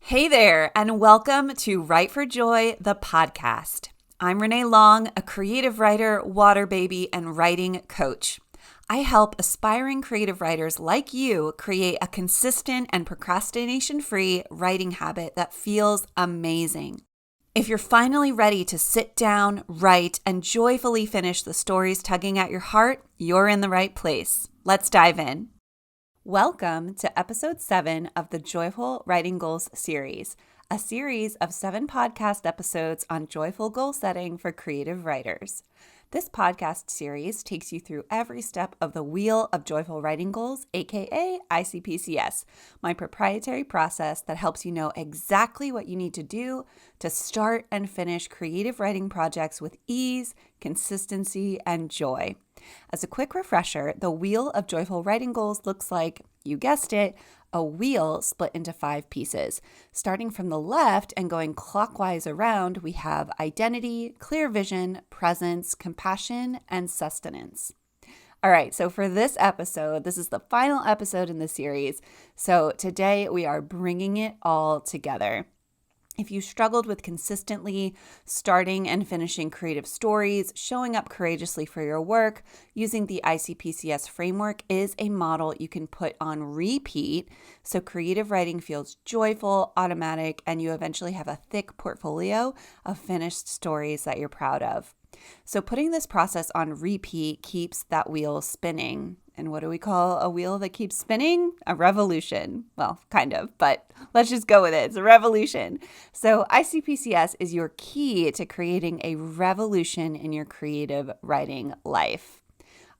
Hey there, and welcome to Write for Joy, the podcast. I'm Renee Long, a creative writer, water baby, and writing coach. I help aspiring creative writers like you create a consistent and procrastination-free writing habit that feels amazing. If you're finally ready to sit down, write, and joyfully finish the stories tugging at your heart, you're in the right place. Let's dive in. Welcome to episode 7 of the Joyful Writing Goals series, a series of 7 podcast episodes on joyful goal setting for creative writers. This podcast series takes you through every step of the Wheel of Joyful Writing Goals, aka ICPCS, my proprietary process that helps you know exactly what you need to do to start and finish creative writing projects with ease, consistency, and joy. As a quick refresher, the Wheel of Joyful Writing Goals looks like, you guessed it, a wheel split into 5 pieces. Starting from the left and going clockwise around, we have identity, clear vision, presence, compassion, and sustenance. All right, so for this episode, this is the final episode in the series. So today we are bringing it all together. If you struggled with consistently starting and finishing creative stories, showing up courageously for your work, using the ICPCS framework is a model you can put on repeat so creative writing feels joyful, automatic, and you eventually have a thick portfolio of finished stories that you're proud of. So putting this process on repeat keeps that wheel spinning. And what do we call a wheel that keeps spinning? A revolution. Well, kind of, but let's just go with it. It's a revolution. So ICPCS is your key to creating a revolution in your creative writing life.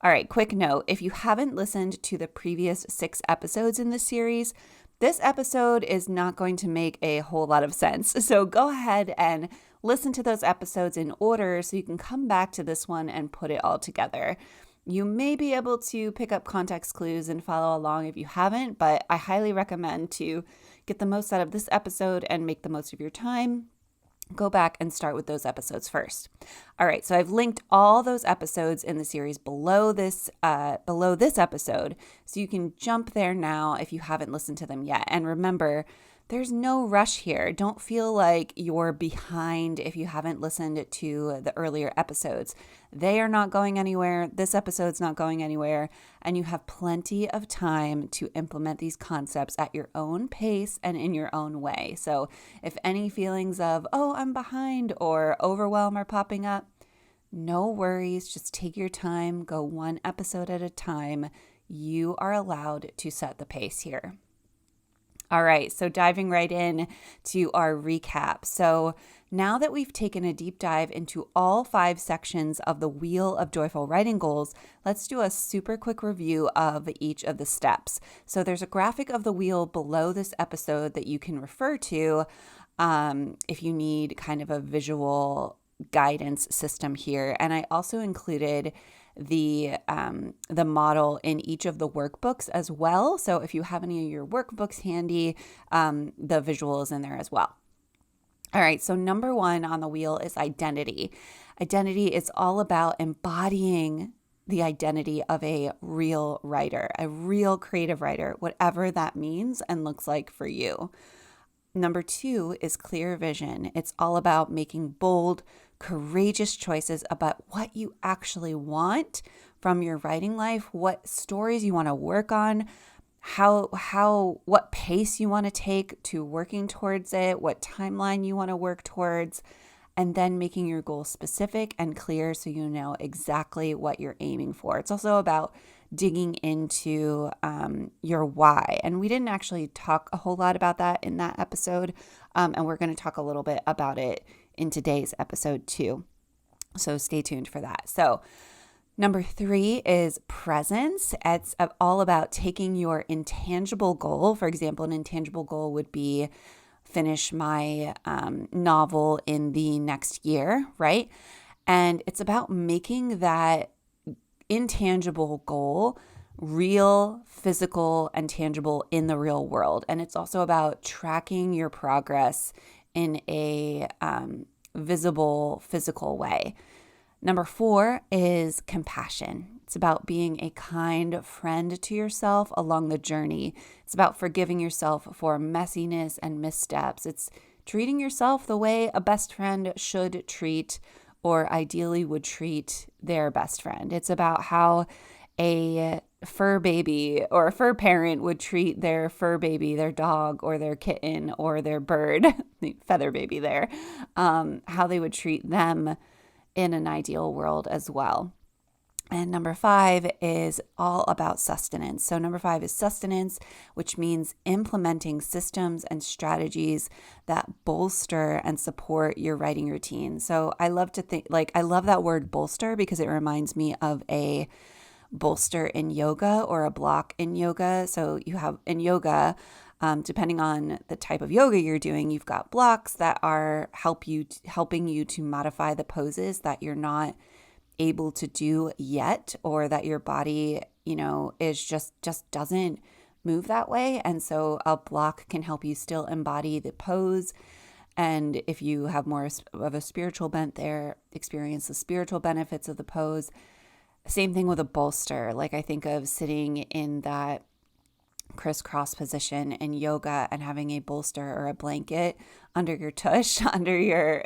All right, quick note. If you haven't listened to the previous 6 episodes in this series, this episode is not going to make a whole lot of sense. So go ahead and listen to those episodes in order so you can come back to this one and put it all together. You may be able to pick up context clues and follow along if you haven't, but I highly recommend to get the most out of this episode and make the most of your time. Go back and start with those episodes first. All right, so I've linked all those episodes in the series below this episode, so you can jump there now if you haven't listened to them yet. And remember, there's no rush here. Don't feel like you're behind if you haven't listened to the earlier episodes. They are not going anywhere. This episode's not going anywhere. And you have plenty of time to implement these concepts at your own pace and in your own way. So if any feelings of, oh, I'm behind or overwhelm are popping up, no worries. Just take your time. Go one episode at a time. You are allowed to set the pace here. All right, so diving right in to our recap. So now that we've taken a deep dive into all 5 sections of the Wheel of Joyful Writing Goals, let's do a super quick review of each of the steps. So there's a graphic of the wheel below this episode that you can refer to if you need kind of a visual guidance system here. And I also included the model in each of the workbooks as well. So if you have any of your workbooks handy, the visual is in there as well. All right, so number 1 on the wheel is identity. Identity is all about embodying the identity of a real writer, a real creative writer, whatever that means and looks like for you. Number 2 is clear vision. It's all about making bold, courageous choices about what you actually want from your writing life, what stories you want to work on, what pace you want to take to working towards it, what timeline you want to work towards, and then making your goal specific and clear so you know exactly what you're aiming for. It's also about digging into your why. And we didn't actually talk a whole lot about that in that episode, and we're going to talk a little bit about it in today's episode too. So stay tuned for that. So number 3 is presence. It's all about taking your intangible goal. For example, an intangible goal would be finish my novel in the next year, right? And it's about making that intangible goal real, physical, and tangible in the real world. And it's also about tracking your progress in a visible, physical way. Number 4 is compassion. It's about being a kind friend to yourself along the journey. It's about forgiving yourself for messiness and missteps. It's treating yourself the way a best friend should treat, or ideally would treat, their best friend. It's about how a fur baby or a fur parent would treat their fur baby, their dog or their kitten or their bird, the feather baby there, how they would treat them in an ideal world as well. And number 5 is all about sustenance. So number 5 is sustenance, which means implementing systems and strategies that bolster and support your writing routine. So I love to think, I love that word bolster because it reminds me of a bolster in yoga or a block in yoga. So you have in yoga, depending on the type of yoga you're doing, you've got blocks that are helping you to modify the poses that you're not able to do yet, or that your body, is just doesn't move that way. And so a block can help you still embody the pose. And if you have more of a spiritual bent there, experience the spiritual benefits of the pose. Same thing with a bolster. Like I think of sitting in that crisscross position in yoga and having a bolster or a blanket under your tush, under your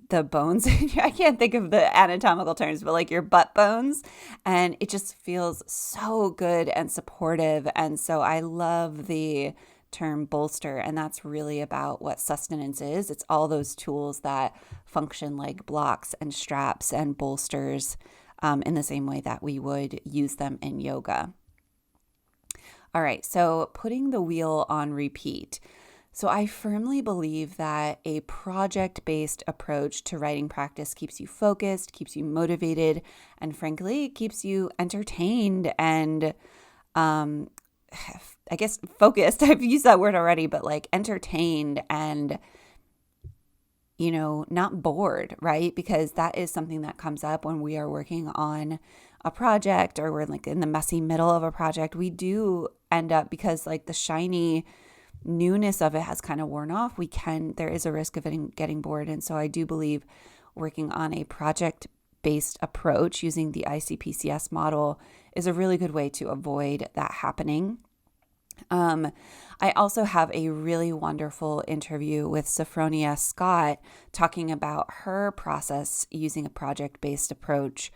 the bones. I can't think of the anatomical terms, but like your butt bones. And it just feels so good and supportive. And so I love the term bolster. And that's really about what sustenance is. It's all those tools that function like blocks and straps and bolsters in the same way that we would use them in yoga. All right, so putting the wheel on repeat. So I firmly believe that a project-based approach to writing practice keeps you focused, keeps you motivated, and frankly, keeps you entertained and I guess focused. I've used that word already, but like entertained and, not bored, right? Because that is something that comes up when we are working on a project or we're like in the messy middle of a project. We do end up, because like the shiny newness of it has kind of worn off, there is a risk of it getting bored. And so I do believe working on a project-based approach using the ICPCS model is a really good way to avoid that happening. I also have a really wonderful interview with Sophronia Scott talking about her process using a project-based approach,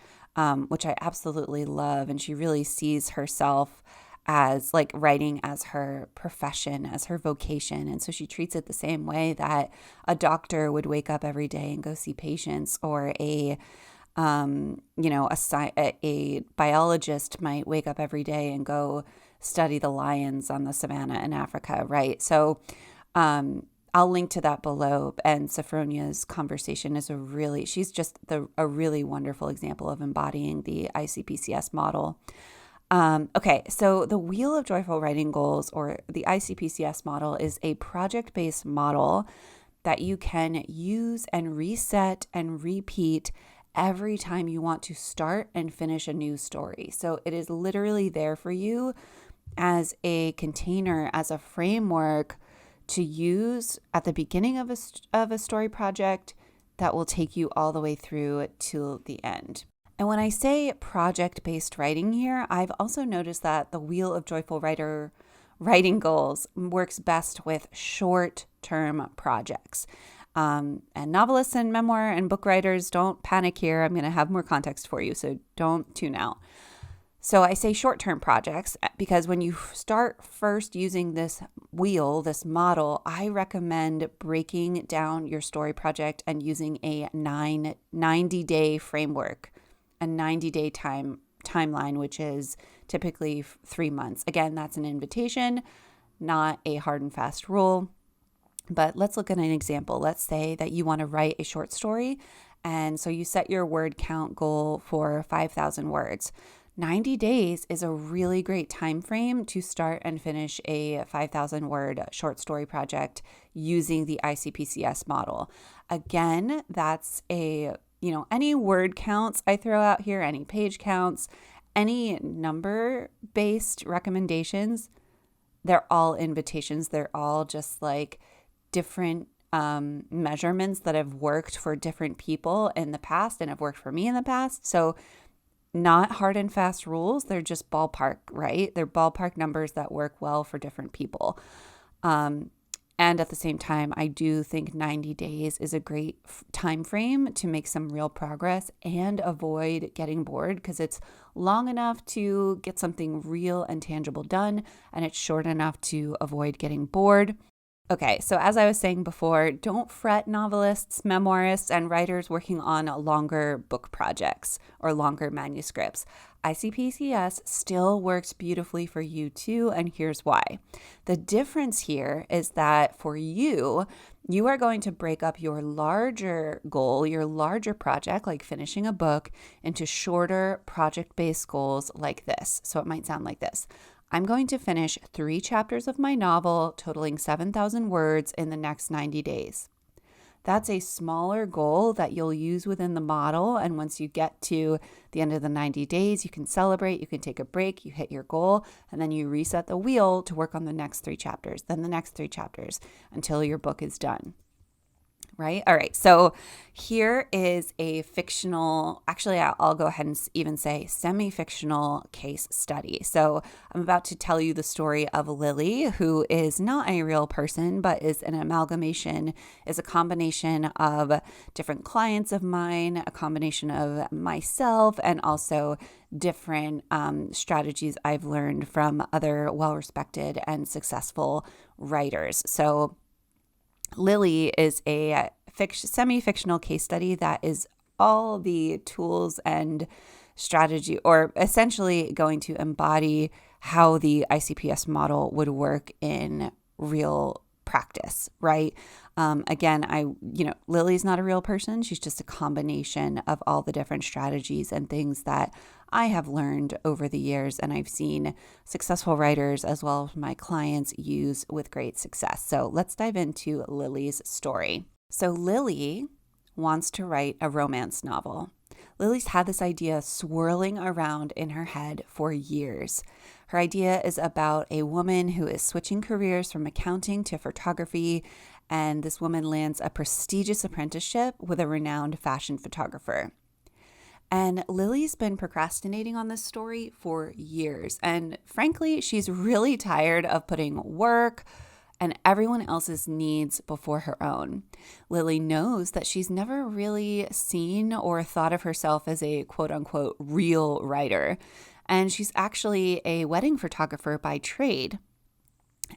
which I absolutely love. And she really sees herself as like writing as her profession, as her vocation. And so she treats it the same way that a doctor would wake up every day and go see patients, or a biologist might wake up every day and go study the lions on the savannah in Africa, right? So I'll link to that below. And Sophronia's conversation is she's just a really wonderful example of embodying the ICPCS model. Okay, so the Wheel of Joyful Writing Goals, or the ICPCS model, is a project-based model that you can use and reset and repeat every time you want to start and finish a new story. So it is literally there for you as a container, as a framework to use at the beginning of a story project that will take you all the way through to the end. And when I say project-based writing here, I've also noticed that the Wheel of Joyful Writing Goals works best with short-term projects. And novelists and memoir and book writers, don't panic here. I'm going to have more context for you, so don't tune out. So I say short-term projects because when you start first using this wheel, this model, I recommend breaking down your story project and using a 90-day framework, a 90-day timeline, which is typically 3 months. Again, that's an invitation, not a hard and fast rule. But let's look at an example. Let's say that you want to write a short story, and so you set your word count goal for 5,000 words. 90 days is a really great time frame to start and finish a 5,000 word short story project using the ICPCS model. Again, that's any word counts I throw out here, any page counts, any number-based recommendations, they're all invitations. They're all just like different measurements that have worked for different people in the past and have worked for me in the past. So not hard and fast rules. They're just ballpark, right? They're ballpark numbers that work well for different people. And at the same time, I do think 90 days is a great time frame to make some real progress and avoid getting bored, because it's long enough to get something real and tangible done, and it's short enough to avoid getting bored. Okay, so as I was saying before, don't fret novelists, memoirists, and writers working on longer book projects or longer manuscripts. ICPCS still works beautifully for you too, and here's why. The difference here is that for you are going to break up your larger goal, your larger project, like finishing a book, into shorter project-based goals like this. So it might sound like this. I'm going to finish 3 chapters of my novel, totaling 7,000 words in the next 90 days. That's a smaller goal that you'll use within the model. And once you get to the end of the 90 days, you can celebrate, you can take a break, you hit your goal, and then you reset the wheel to work on the next 3 chapters, then the next 3 chapters until your book is done. Right? All right. So here is a fictional, actually, I'll go ahead and even say semi-fictional case study. So I'm about to tell you the story of Lily, who is not a real person, but is an amalgamation, is a combination of different clients of mine, a combination of myself, and also different strategies I've learned from other well-respected and successful writers. So Lily is a semi-fictional case study that is all the tools and strategy, or essentially going to embody how the ICPS model would work in real practice, right? Again, Lily's not a real person. She's just a combination of all the different strategies and things that I have learned over the years, and I've seen successful writers as well as my clients use with great success. So let's dive into Lily's story. So Lily wants to write a romance novel. Lily's had this idea swirling around in her head for years. Her idea is about a woman who is switching careers from accounting to photography, and this woman lands a prestigious apprenticeship with a renowned fashion photographer. And Lily's been procrastinating on this story for years. And frankly, she's really tired of putting work and everyone else's needs before her own. Lily knows that she's never really seen or thought of herself as a quote unquote real writer. And she's actually a wedding photographer by trade.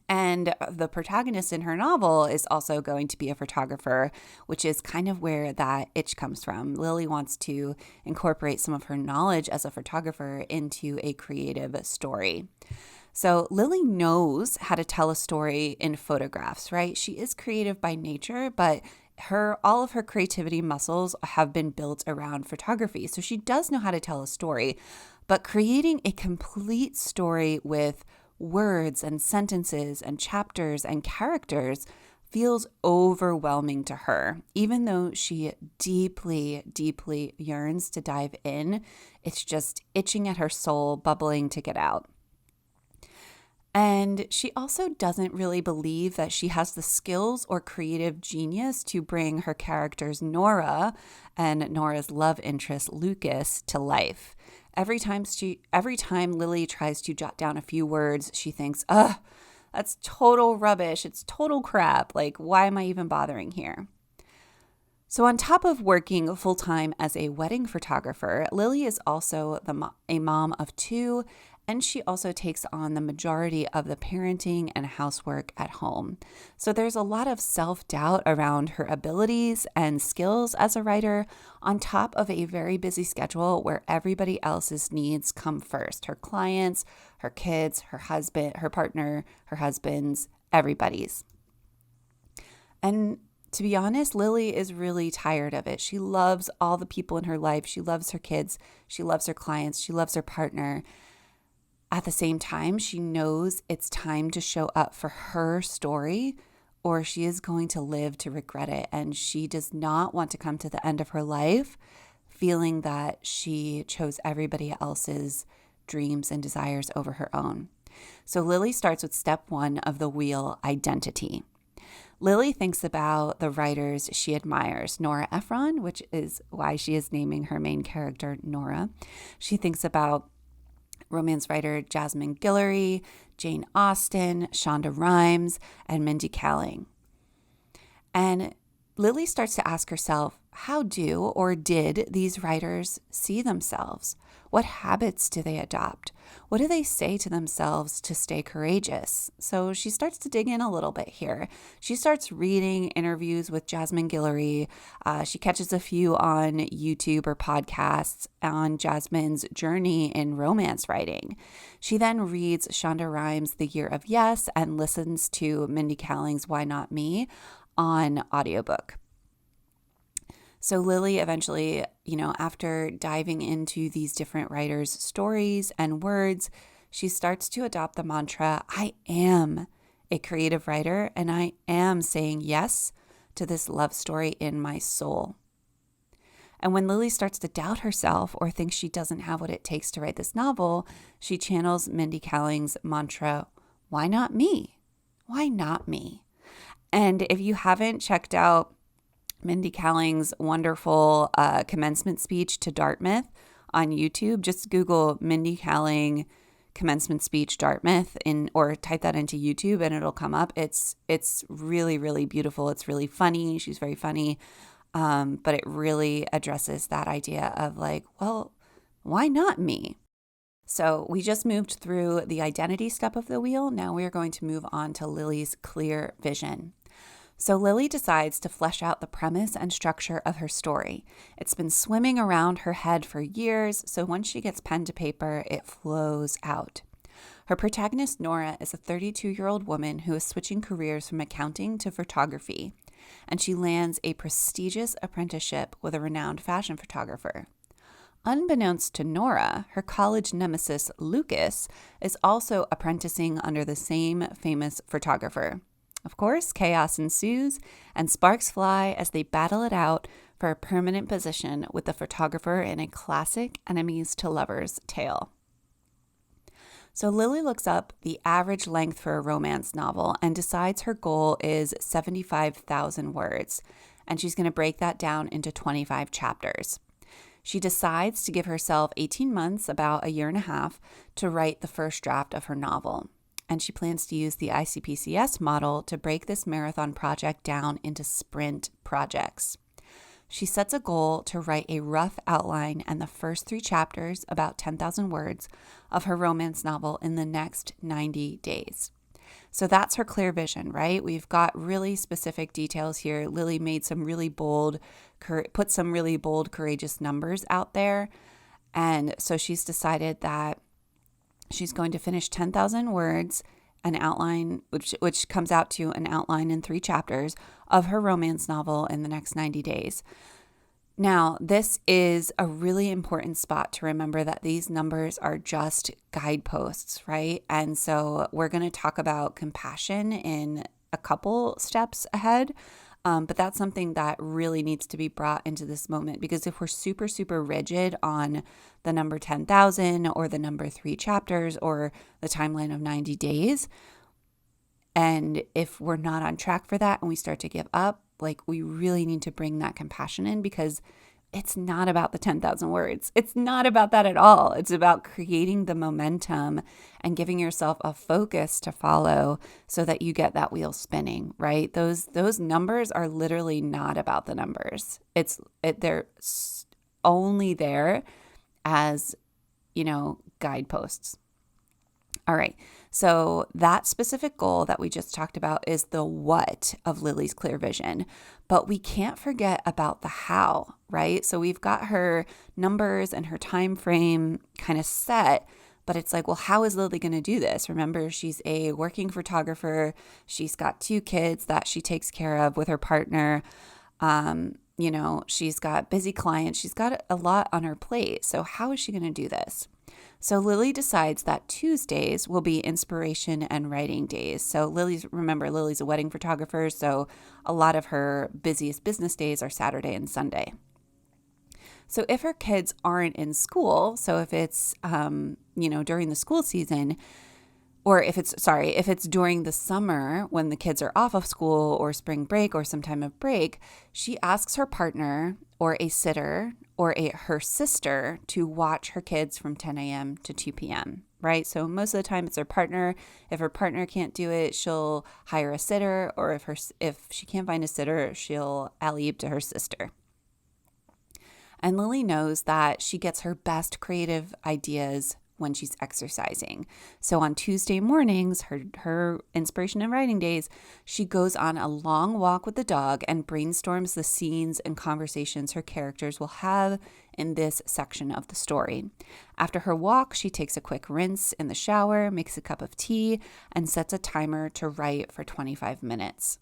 And the protagonist in her novel is also going to be a photographer, which is kind of where that itch comes from. Lily wants to incorporate some of her knowledge as a photographer into a creative story. So Lily knows how to tell a story in photographs, right? She is creative by nature, but all of her creativity muscles have been built around photography. So she does know how to tell a story, but creating a complete story with words and sentences and chapters and characters feels overwhelming to her. Even though she deeply, deeply yearns to dive in, it's just itching at her soul, bubbling to get out. And she also doesn't really believe that she has the skills or creative genius to bring her characters Nora and Nora's love interest Lucas to life. Every time Lily tries to jot down a few words, she thinks, that's total rubbish. It's total crap. Like, why am I even bothering here? So on top of working full-time as a wedding photographer, Lily is also a mom of 2, and she also takes on the majority of the parenting and housework at home. So there's a lot of self-doubt around her abilities and skills as a writer, on top of a very busy schedule where everybody else's needs come first. Her clients, her kids, her husband, her partner, her husband's, everybody's. And to be honest, Lily is really tired of it. She loves all the people in her life. She loves her kids. She loves her clients. She loves her partner. At the same time, she knows it's time to show up for her story, or she is going to live to regret it. And she does not want to come to the end of her life feeling that she chose everybody else's dreams and desires over her own. So Lily starts with step 1 of the wheel, identity. Lily thinks about the writers she admires, Nora Ephron, which is why she is naming her main character Nora. She thinks about romance writer Jasmine Guillory, Jane Austen, Shonda Rhimes, and Mindy Kaling. And Lily starts to ask herself, how do or did these writers see themselves? What habits do they adopt? What do they say to themselves to stay courageous? So she starts to dig in a little bit here. She starts reading interviews with Jasmine Guillory. She catches a few on YouTube or podcasts on Jasmine's journey in romance writing. She then reads Shonda Rhimes' The Year of Yes and listens to Mindy Kaling's Why Not Me on audiobook. So Lily eventually, after diving into these different writers' stories and words, she starts to adopt the mantra, I am a creative writer and I am saying yes to this love story in my soul. And when Lily starts to doubt herself or thinks she doesn't have what it takes to write this novel, she channels Mindy Kaling's mantra, why not me? Why not me? And if you haven't checked out Mindy Kaling's wonderful commencement speech to Dartmouth on YouTube, just Google Mindy Kaling commencement speech Dartmouth or type that into YouTube and it'll come up. It's really, really beautiful. It's really funny. She's very funny. But it really addresses that idea of like, well, why not me? So we just moved through the identity step of the wheel. Now we are going to move on to Lily's clear vision. So Lily decides to flesh out the premise and structure of her story. It's been swimming around her head for years, so once she gets pen to paper, it flows out. Her protagonist, Nora, is a 32-year-old woman who is switching careers from accounting to photography, and she lands a prestigious apprenticeship with a renowned fashion photographer. Unbeknownst to Nora, her college nemesis, Lucas, is also apprenticing under the same famous photographer. Of course, chaos ensues and sparks fly as they battle it out for a permanent position with the photographer in a classic enemies to lovers tale. So Lily looks up the average length for a romance novel and decides her goal is 75,000 words, and she's going to break that down into 25 chapters. She decides to give herself 18 months, about a year and a half, to write the first draft of her novel. And she plans to use the ICPCS model to break this marathon project down into sprint projects. She sets a goal to write a rough outline and the first 3 chapters, about 10,000 words, of her romance novel in the next 90 days. So that's her clear vision, right? We've got really specific details here. Lily made some really bold, put some really bold, courageous numbers out there. And so she's decided that she's going to finish 10,000 words, an outline, which comes out to an outline in 3 chapters of her romance novel in the next 90 days. Now, this is a really important spot to remember that these numbers are just guideposts, right? And so we're going to talk about compassion in a couple steps ahead. But that's something that really needs to be brought into this moment, because if we're super, super rigid on the number 10,000 or the number 3 chapters or the timeline of 90 days, and if we're not on track for that and we start to give up, like, we really need to bring that compassion in, because it's not about the 10,000 words. It's not about that at all. It's about creating the momentum and giving yourself a focus to follow so that you get that wheel spinning, right? Those numbers are literally not about the numbers. They're only there as, guideposts. All right. So that specific goal that we just talked about is the what of Lily's clear vision, but we can't forget about the how, right? So we've got her numbers and her time frame kind of set, but it's like, well, how is Lily going to do this? Remember, she's a working photographer. She's got 2 kids that she takes care of with her partner. She's got busy clients. She's got a lot on her plate. So how is she going to do this? So Lily decides that Tuesdays will be inspiration and writing days. So Lily's a wedding photographer, so a lot of her busiest business days are Saturday and Sunday. So if her kids aren't in school, so if it's, during the school season, or if it's during the summer when the kids are off of school or spring break or some time of break, she asks her partner or a sitter or her sister to watch her kids from 10 a.m. to 2 p.m., right? So most of the time it's her partner. If her partner can't do it, she'll hire a sitter, or if she can't find a sitter, she'll alley-oop to her sister. And Lily knows that she gets her best creative ideas when she's exercising. So on Tuesday mornings, her inspiration and writing days, she goes on a long walk with the dog and brainstorms the scenes and conversations her characters will have in this section of the story. After her walk, she takes a quick rinse in the shower, makes a cup of tea, and sets a timer to write for 25 minutes.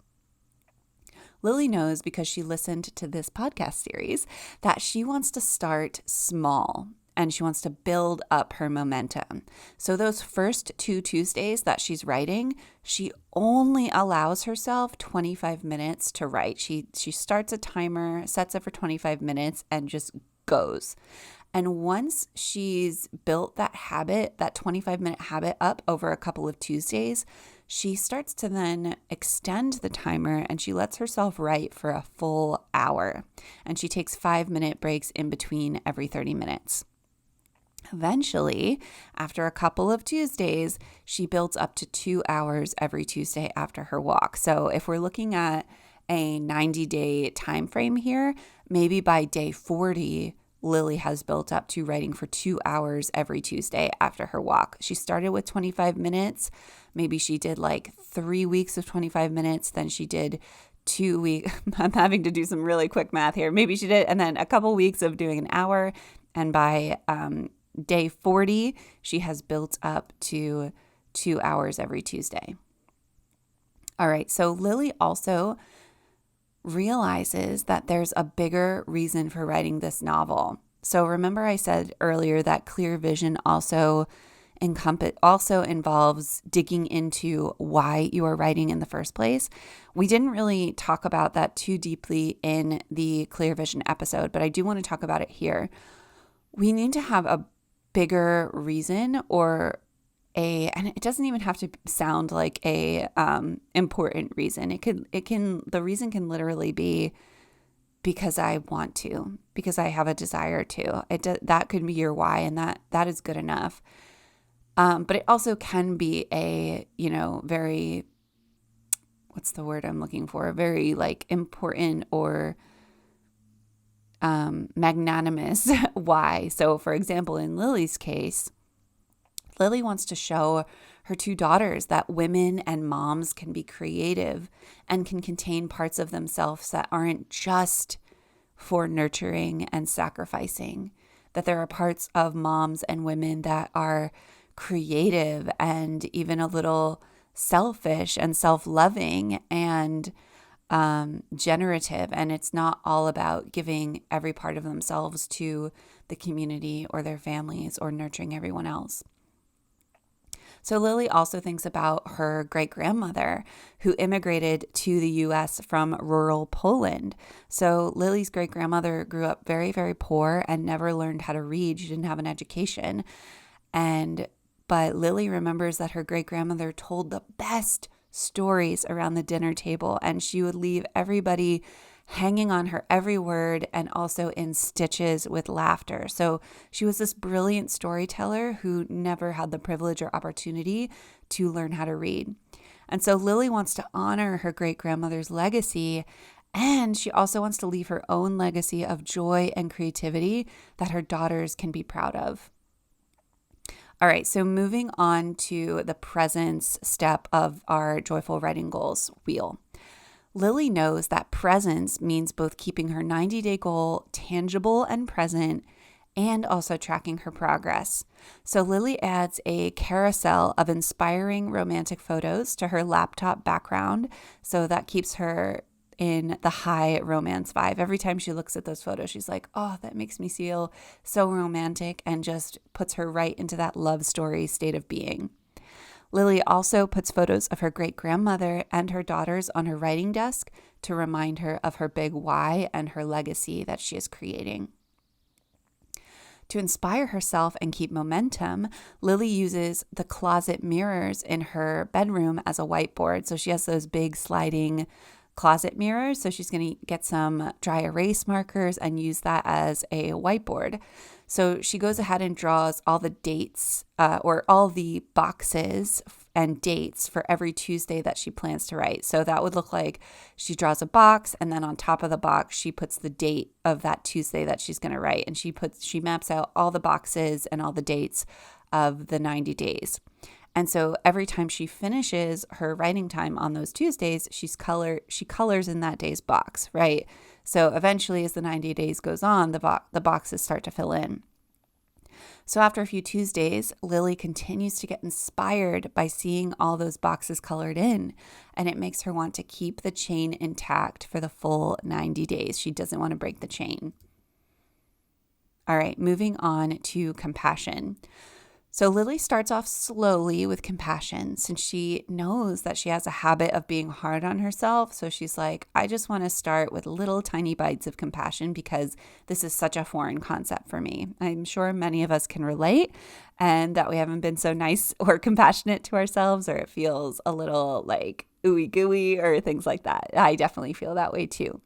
Lily knows, because she listened to this podcast series, that she wants to start small and she wants to build up her momentum. So those first 2 Tuesdays that she's writing, she only allows herself 25 minutes to write. She starts a timer, sets it for 25 minutes, and just goes. And once she's built that habit, that 25-minute habit up over a couple of Tuesdays, she starts to then extend the timer and she lets herself write for a full hour. And she takes 5-minute breaks in between every 30 minutes. Eventually, after a couple of Tuesdays, she builds up to 2 hours every Tuesday after her walk. So if we're looking at a 90-day time frame here, maybe by day 40, Lily has built up to writing for 2 hours every Tuesday after her walk. She started with 25 minutes. Maybe she did like 3 weeks of 25 minutes. Then she did 2 weeks. I'm having to do some really quick math here. Maybe she did. And then a couple weeks of doing an hour. And by day 40, she has built up to 2 hours every Tuesday. All right. So Lily also realizes that there's a bigger reason for writing this novel. So remember I said earlier that clear vision also involves digging into why you are writing in the first place. We didn't really talk about that too deeply in the clear vision episode, but I do want to talk about it here. We need to have a bigger reason, and it doesn't even have to sound like a important reason. The reason can literally be because I want to, because I have a desire to. That could be your why, and that is good enough. But it also can be a, very, what's the word I'm looking for? Very like important or magnanimous why. So for example, in Lily's case, Lily wants to show her 2 daughters that women and moms can be creative and can contain parts of themselves that aren't just for nurturing and sacrificing, that there are parts of moms and women that are creative and even a little selfish and self-loving and generative. And it's not all about giving every part of themselves to the community or their families or nurturing everyone else. So Lily also thinks about her great-grandmother who immigrated to the U.S. from rural Poland. So Lily's great-grandmother grew up very, very poor and never learned how to read. She didn't have an education. But Lily remembers that her great-grandmother told the best stories around the dinner table, and she would leave everybody hanging on her every word and also in stitches with laughter. So she was this brilliant storyteller who never had the privilege or opportunity to learn how to read. And so Lily wants to honor her great-grandmother's legacy, and she also wants to leave her own legacy of joy and creativity that her daughters can be proud of. All right, so moving on to the presence step of our joyful writing goals wheel. Lily knows that presence means both keeping her 90-day goal tangible and present and also tracking her progress. So Lily adds a carousel of inspiring romantic photos to her laptop background. So that keeps her in the high romance vibe. Every time she looks at those photos, she's like, oh, that makes me feel so romantic, and just puts her right into that love story state of being. Lily also puts photos of her great-grandmother and her daughters on her writing desk to remind her of her big why and her legacy that she is creating. To inspire herself and keep momentum, Lily uses the closet mirrors in her bedroom as a whiteboard. So she has those big sliding closet mirrors. So she's going to get some dry erase markers and use that as a whiteboard. So she goes ahead and draws all the dates or all the boxes and dates for every Tuesday that she plans to write. So that would look like she draws a box, and then on top of the box, she puts the date of that Tuesday that she's going to write. And she maps out all the boxes and all the dates of the 90 days. And so every time she finishes her writing time on those Tuesdays, she colors in that day's box, right? So eventually, as the 90 days goes on, the boxes start to fill in. So after a few Tuesdays, Lily continues to get inspired by seeing all those boxes colored in, and it makes her want to keep the chain intact for the full 90 days. She doesn't want to break the chain. All right, moving on to compassion. So Lily starts off slowly with compassion since she knows that she has a habit of being hard on herself. So she's like, I just want to start with little tiny bites of compassion because this is such a foreign concept for me. I'm sure many of us can relate and that we haven't been so nice or compassionate to ourselves, or it feels a little like ooey gooey or things like that. I definitely feel that way too.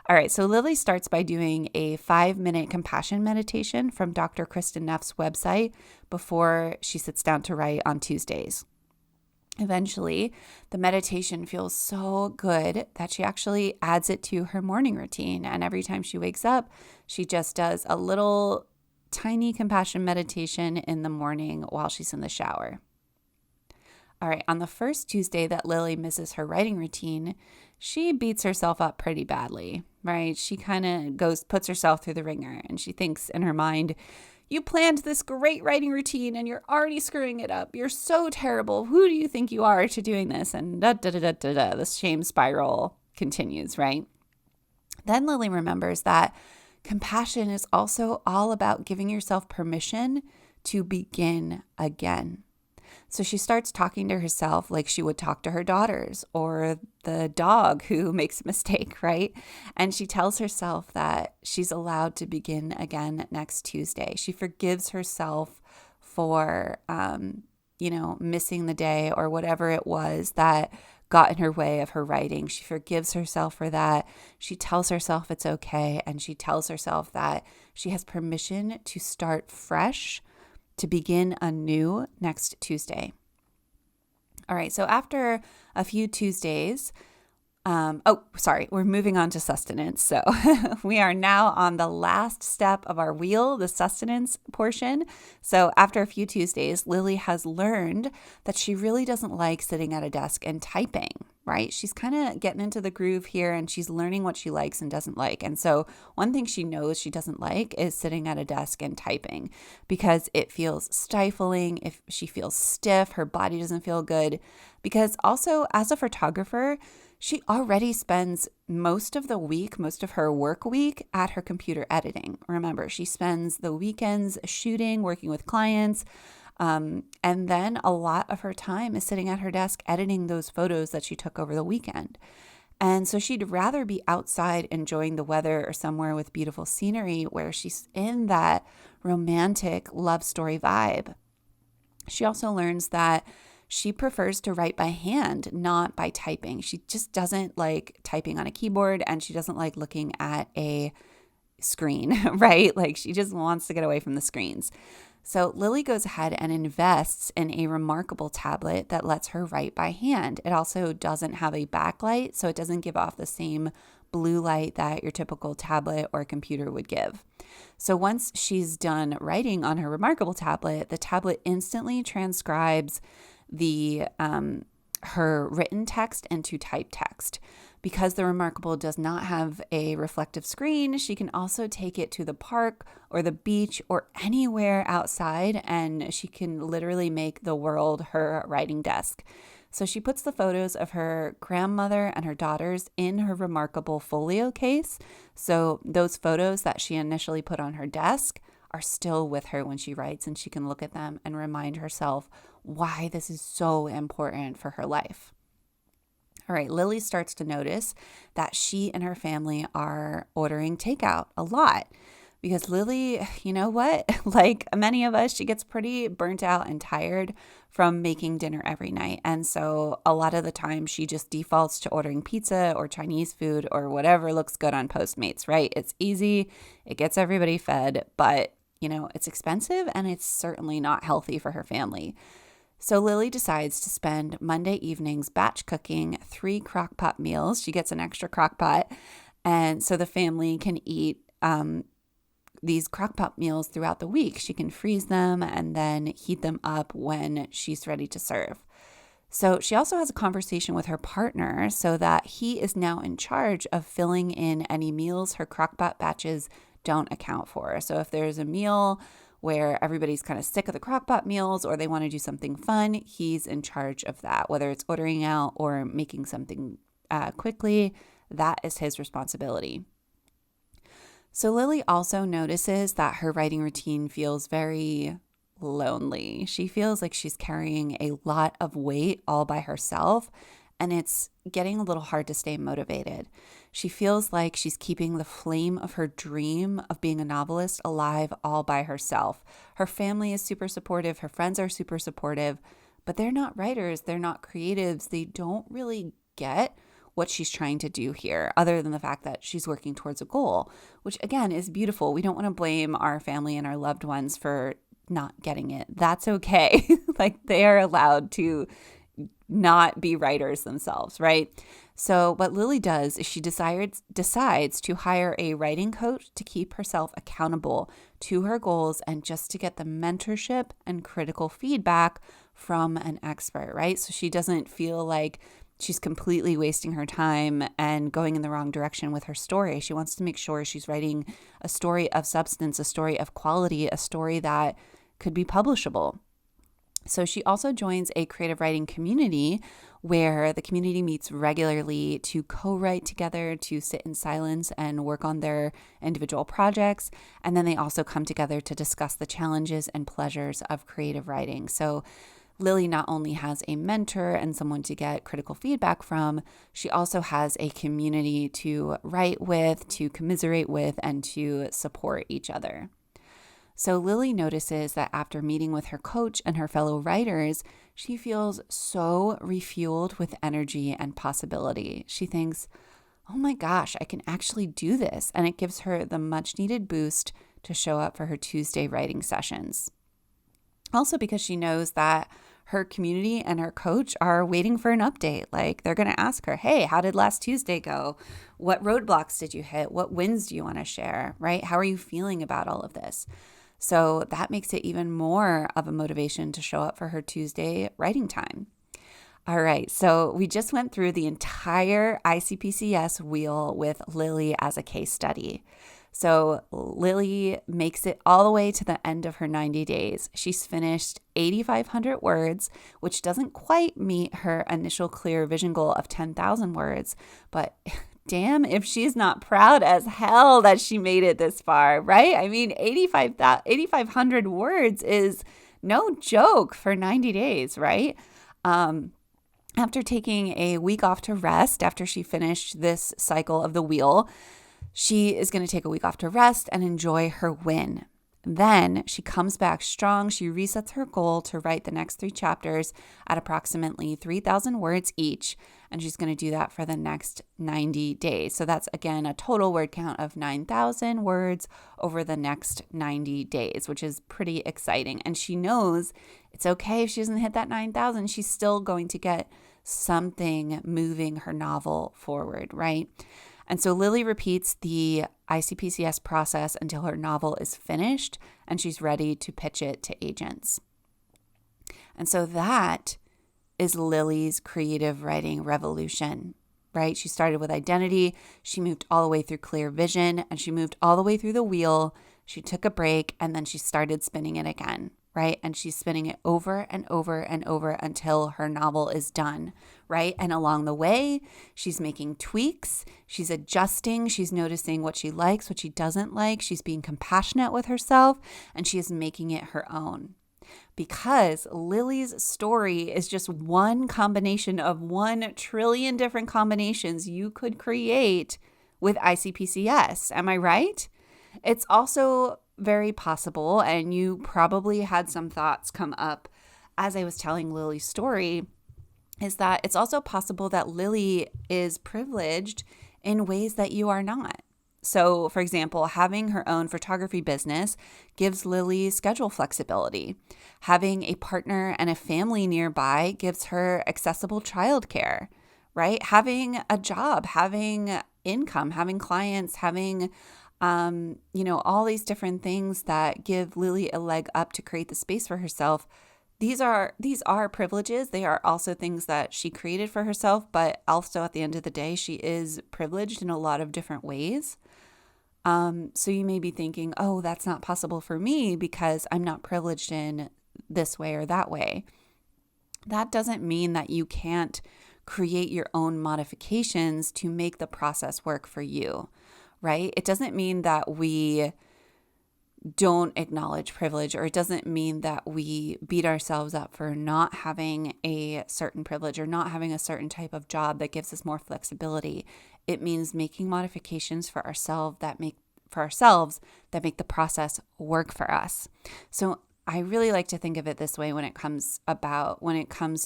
All right, so Lily starts by doing a 5-minute compassion meditation from Dr. Kristen Neff's website before she sits down to write on Tuesdays. Eventually, the meditation feels so good that she actually adds it to her morning routine. And every time she wakes up, she just does a little tiny compassion meditation in the morning while she's in the shower. All right, on the first Tuesday that Lily misses her writing routine, she beats herself up pretty badly, right? She kind of puts herself through the ringer, and she thinks in her mind, you planned this great writing routine and you're already screwing it up. You're so terrible. Who do you think you are to doing this? And this shame spiral continues, right? Then Lily remembers that compassion is also all about giving yourself permission to begin again. So she starts talking to herself like she would talk to her daughters or the dog who makes a mistake, right? And she tells herself that she's allowed to begin again next Tuesday. She forgives herself for, missing the day or whatever it was that got in her way of her writing. She forgives herself for that. She tells herself it's okay. And she tells herself that she has permission to start fresh, to begin anew next Tuesday. All right, so after a few Tuesdays, we're moving on to sustenance. So we are now on the last step of our wheel, the sustenance portion. So after a few Tuesdays, Lily has learned that she really doesn't like sitting at a desk and typing, right? She's kind of getting into the groove here and she's learning what she likes and doesn't like. And so one thing she knows she doesn't like is sitting at a desk and typing because it feels stifling. If she feels stiff, her body doesn't feel good. Because also as a photographer, she already spends most of her work week at her computer editing. Remember, she spends the weekends shooting, working with clients, and then a lot of her time is sitting at her desk editing those photos that she took over the weekend. And so she'd rather be outside enjoying the weather or somewhere with beautiful scenery where she's in that romantic love story vibe. She also learns that she prefers to write by hand, not by typing. She just doesn't like typing on a keyboard and she doesn't like looking at a screen, right? Like she just wants to get away from the screens. So Lily goes ahead and invests in a remarkable tablet that lets her write by hand. It also doesn't have a backlight, so it doesn't give off the same blue light that your typical tablet or computer would give. So once she's done writing on her remarkable tablet, the tablet instantly transcribes her written text into typed text. Because the Remarkable does not have a reflective screen, she can also take it to the park or the beach or anywhere outside, and she can literally make the world her writing desk. So she puts the photos of her grandmother and her daughters in her Remarkable folio case. So those photos that she initially put on her desk are still with her when she writes, and she can look at them and remind herself why this is so important for her life. All right, Lily starts to notice that she and her family are ordering takeout a lot. because Lily, you know what? Like many of us, she gets pretty burnt out and tired from making dinner every night. And so a lot of the time she just defaults to ordering pizza or Chinese food or whatever looks good on Postmates, right? It's easy. It gets everybody fed, but it's expensive and it's certainly not healthy for her family. So Lily decides to spend Monday evenings batch cooking 3 crock-pot meals. She gets an extra crock-pot, and so the family can eat these crock-pot meals throughout the week. She can freeze them and then heat them up when she's ready to serve. So she also has a conversation with her partner so that he is now in charge of filling in any meals her crock-pot batches don't account for. So if there's a meal where everybody's kind of sick of the crock-pot meals or they want to do something fun, he's in charge of that. Whether it's ordering out or making something quickly, that is his responsibility. So Lily also notices that her writing routine feels very lonely. She feels like she's carrying a lot of weight all by herself, and it's getting a little hard to stay motivated. She feels like she's keeping the flame of her dream of being a novelist alive all by herself. Her family is super supportive. Her friends are super supportive, but they're not writers. They're not creatives. They don't really get what she's trying to do here, other than the fact that she's working towards a goal, which again is beautiful. We don't want to blame our family and our loved ones for not getting it. That's okay. Like they are allowed to not be writers themselves, right? So what Lily does is she decides to hire a writing coach to keep herself accountable to her goals and just to get the mentorship and critical feedback from an expert, right? So she doesn't feel like she's completely wasting her time and going in the wrong direction with her story. She wants to make sure she's writing a story of substance, a story of quality, a story that could be publishable. So she also joins a creative writing community where the community meets regularly to co-write together, to sit in silence and work on their individual projects. And then they also come together to discuss the challenges and pleasures of creative writing. So Lily not only has a mentor and someone to get critical feedback from, she also has a community to write with, to commiserate with, and to support each other. So Lily notices that after meeting with her coach and her fellow writers, she feels so refueled with energy and possibility. She thinks, oh my gosh, I can actually do this. And it gives her the much needed boost to show up for her Tuesday writing sessions. Also because she knows that her community and her coach are waiting for an update. Like they're going to ask her, hey, how did last Tuesday go? What roadblocks did you hit? What wins do you want to share, right? How are you feeling about all of this? So that makes it even more of a motivation to show up for her Tuesday writing time. All right, so we just went through the entire ICPCS wheel with Lily as a case study. So Lily makes it all the way to the end of her 90 days. She's finished 8,500 words, which doesn't quite meet her initial clear vision goal of 10,000 words, but damn if she's not proud as hell that she made it this far, right? I mean, 8,500 words is no joke for 90 days, right? After taking a week off to rest, after she finished this cycle of the wheel, she is going to take a week off to rest and enjoy her win. Then she comes back strong. She resets her goal to write the next 3 chapters at approximately 3,000 words each. And she's going to do that for the next 90 days. So that's, again, a total word count of 9,000 words over the next 90 days, which is pretty exciting. And she knows it's okay if she doesn't hit that 9,000. She's still going to get something moving her novel forward, right? And so Lily repeats the ICPCS process until her novel is finished and she's ready to pitch it to agents. And so that is Lily's creative writing revolution, right? She started with identity. She moved all the way through clear vision and she moved all the way through the wheel. She took a break and then she started spinning it again, right? And she's spinning it over and over and over until her novel is done, right? And along the way, she's making tweaks, she's adjusting, she's noticing what she likes, what she doesn't like, she's being compassionate with herself, and she is making it her own. Because Lily's story is just one combination of 1 trillion different combinations you could create with ICPCS. Am I right? It's also very possible, and you probably had some thoughts come up as I was telling Lily's story, is that it's also possible that Lily is privileged in ways that you are not. So, for example, having her own photography business gives Lily schedule flexibility. Having a partner and a family nearby gives her accessible childcare, right? Having a job, having income, having clients, having all these different things that give Lily a leg up to create the space for herself. These are privileges. They are also things that she created for herself, but also at the end of the day, she is privileged in a lot of different ways. So you may be thinking, oh, that's not possible for me because I'm not privileged in this way or that way. That doesn't mean that you can't create your own modifications to make the process work for you, right? It doesn't mean that we don't acknowledge privilege, or it doesn't mean that we beat ourselves up for not having a certain privilege or not having a certain type of job that gives us more flexibility. It means making modifications for ourselves that make the process work for us. So I really like to think of it this way when it comes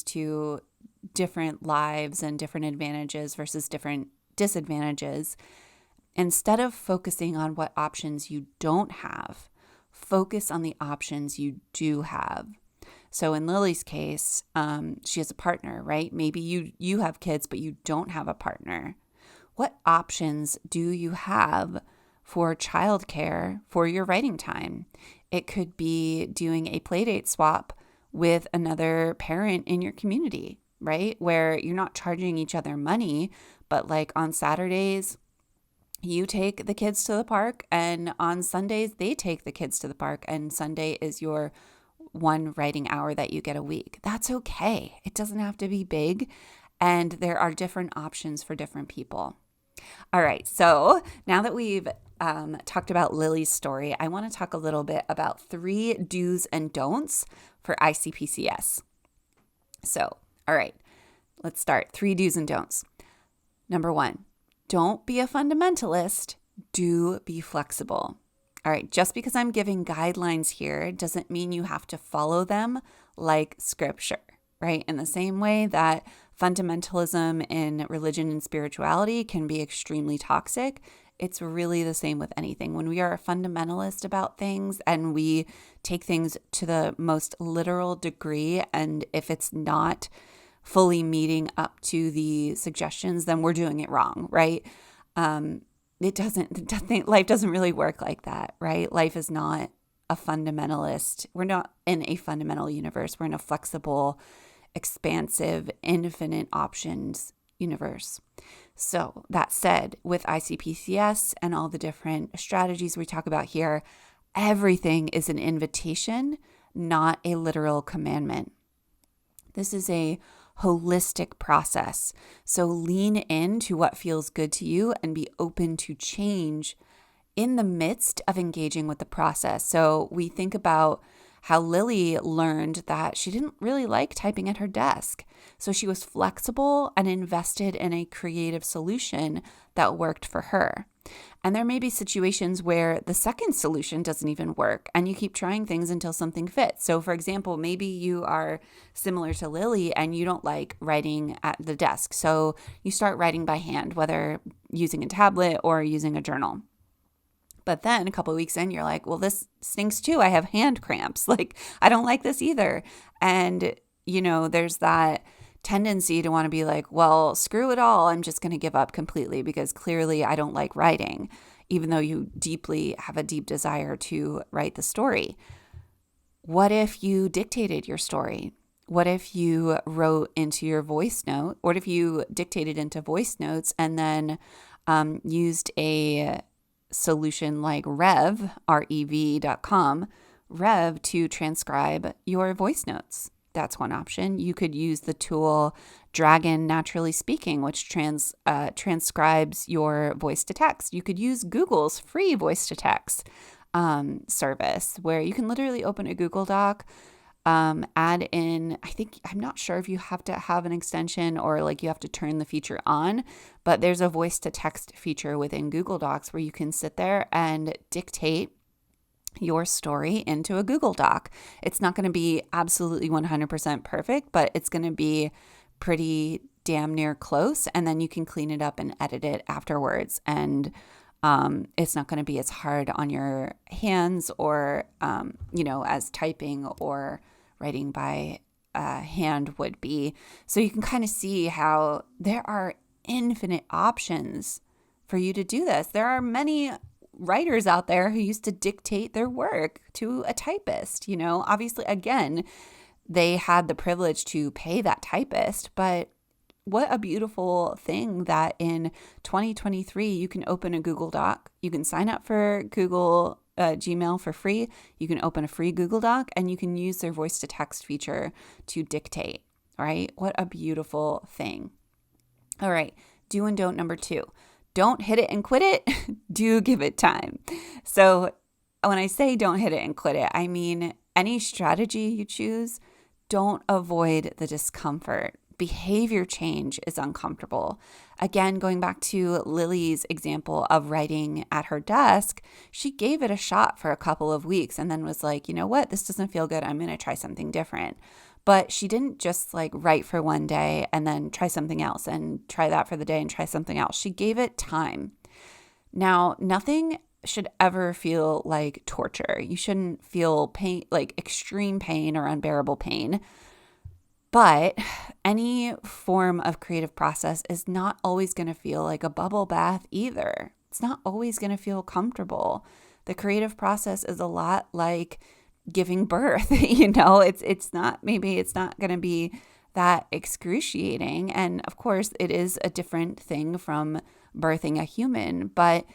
to different lives and different advantages versus different disadvantages. Instead of focusing on what options you don't have, focus on the options you do have. So in Lily's case, she has a partner, right? Maybe you have kids, but you don't have a partner. What options do you have for childcare for your writing time? It could be doing a playdate swap with another parent in your community, right? Where you're not charging each other money, but like on Saturdays, you take the kids to the park, and on Sundays, they take the kids to the park, and Sunday is your one writing hour that you get a week. That's okay. It doesn't have to be big, and there are different options for different people. All right, so now that we've talked about Lily's story, I want to talk a little bit about 3 do's and don'ts for ICPCS. So, all right, let's start. 3 do's and don'ts. Number 1, don't be a fundamentalist. Do be flexible. All right, just because I'm giving guidelines here doesn't mean you have to follow them like scripture, right? In the same way that fundamentalism in religion and spirituality can be extremely toxic, it's really the same with anything. When we are a fundamentalist about things and we take things to the most literal degree, and if it's not fully meeting up to the suggestions, then we're doing it wrong, right? Life doesn't really work like that, right? Life is not a fundamentalist. We're not in a fundamental universe. We're in a flexible, expansive, infinite options universe. So that said, with ICPCS and all the different strategies we talk about here, everything is an invitation, not a literal commandment. This is a holistic process. So lean into what feels good to you and be open to change in the midst of engaging with the process. So we think about how Lily learned that she didn't really like typing at her desk. So she was flexible and invested in a creative solution that worked for her. And there may be situations where the second solution doesn't even work and you keep trying things until something fits. So for example, maybe you are similar to Lily and you don't like writing at the desk. So you start writing by hand, whether using a tablet or using a journal. But then a couple of weeks in, you're like, well, this stinks too. I have hand cramps. Like, I don't like this either. And, there's that tendency to want to be like, well, screw it all. I'm just going to give up completely because clearly I don't like writing, even though you deeply have a deep desire to write the story. What if you dictated your story? What if you wrote into your voice note? What if you dictated into voice notes and then used a solution like rev.com, Rev, to transcribe your voice notes? That's one option. You could use the tool Dragon Naturally Speaking, which transcribes your voice to text. You could use Google's free voice to text service, where you can literally open a Google Doc, add in, I'm not sure if you have to have an extension or like you have to turn the feature on, but there's a voice to text feature within Google Docs where you can sit there and dictate your story into a Google Doc. It's not going to be absolutely 100% perfect, but it's going to be pretty damn near close. And then you can clean it up and edit it afterwards. And it's not going to be as hard on your hands or, as typing or writing by hand would be. So you can kind of see how there are infinite options for you to do this. There are many writers out there who used to dictate their work to a typist. Obviously, again, they had the privilege to pay that typist, but what a beautiful thing that in 2023, you can open a Google Doc. You can sign up for Google Gmail for free. You can open a free Google Doc and you can use their voice to text feature to dictate, right? What a beautiful thing. All right, do and don't number 2. Don't hit it and quit it. Do give it time. So when I say don't hit it and quit it, I mean any strategy you choose, don't avoid the discomfort. Behavior change is uncomfortable. Again, going back to Lily's example of writing at her desk, she gave it a shot for a couple of weeks and then was like, you know what, this doesn't feel good. I'm going to try something different. But she didn't just like write for one day and then try something else and try that for the day and try something else. She gave it time. Now, nothing should ever feel like torture. You shouldn't feel pain, like extreme pain or unbearable pain. But any form of creative process is not always going to feel like a bubble bath either. It's not always going to feel comfortable. The creative process is a lot like giving birth. It's not going to be that excruciating. And of course, it is a different thing from birthing a human, but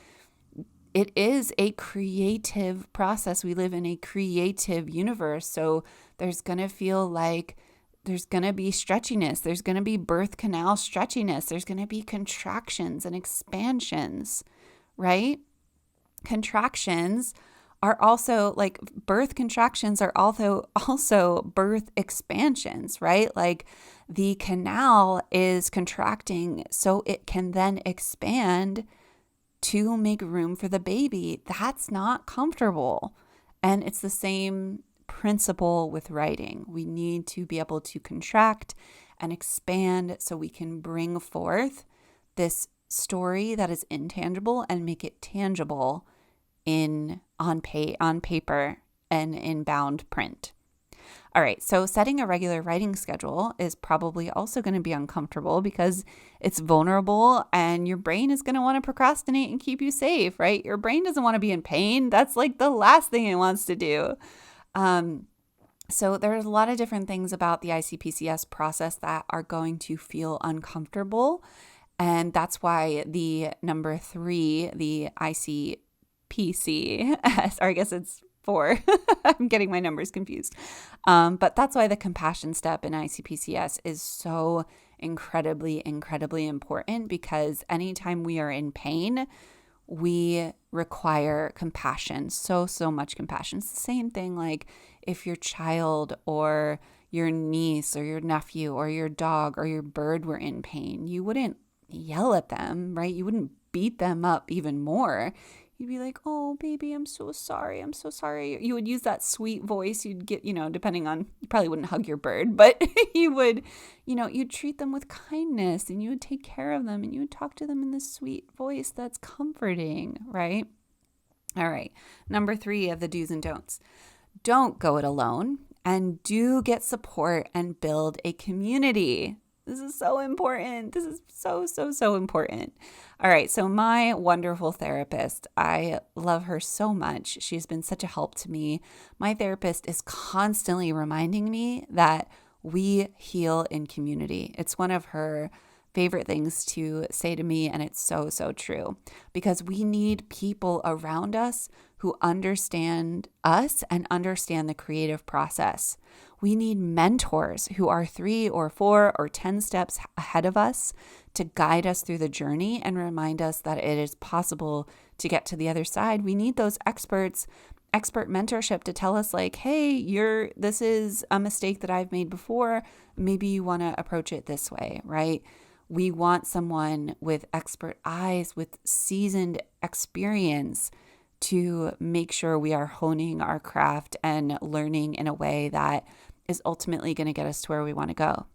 it is a creative process. We live in a creative universe. So there's going to feel like there's going to be stretchiness. There's going to be birth canal stretchiness. There's going to be contractions and expansions, right? Contractions are also like birth contractions are also birth expansions, right? Like the canal is contracting so it can then expand to make room for the baby. That's not comfortable. And it's the same principle with writing. We need to be able to contract and expand so we can bring forth this story that is intangible and make it tangible on paper and in bound print. All right, so setting a regular writing schedule is probably also going to be uncomfortable because it's vulnerable and your brain is going to want to procrastinate and keep you safe, right? Your brain doesn't want to be in pain. That's like the last thing it wants to do. So there's a lot of different things about the ICPCS process that are going to feel uncomfortable. And that's why the number 3, the ICPCS, or I guess it's 4. I'm getting my numbers confused. But that's why the compassion step in ICPCS is so incredibly, incredibly important, because anytime we are in pain, we require compassion, so much compassion. It's the same thing like if your child or your niece or your nephew or your dog or your bird were in pain, you wouldn't yell at them, right? You wouldn't beat them up even more. You'd be like, oh, baby, I'm so sorry. I'm so sorry. You would use that sweet voice. You'd get, depending on, you probably wouldn't hug your bird, but you would, you'd treat them with kindness and you would take care of them and you would talk to them in this sweet voice that's comforting, right? All right. Number 3 of the do's and don'ts. Don't go it alone and do get support and build a community. This is so important. This is so important. All right. So my wonderful therapist, I love her so much. She's been such a help to me. My therapist is constantly reminding me that we heal in community. It's one of her favorite things to say to me. And it's so true, because we need people around us who understand us and understand the creative process. We need mentors who are 3 or 4 or 10 steps ahead of us to guide us through the journey and remind us that it is possible to get to the other side. We need those experts expert mentorship to tell us like, hey, this is a mistake that I've made before. Maybe you want to approach it this way, right? We want someone with expert eyes, with seasoned experience to make sure we are honing our craft and learning in a way that is ultimately going to get us to where we want to go.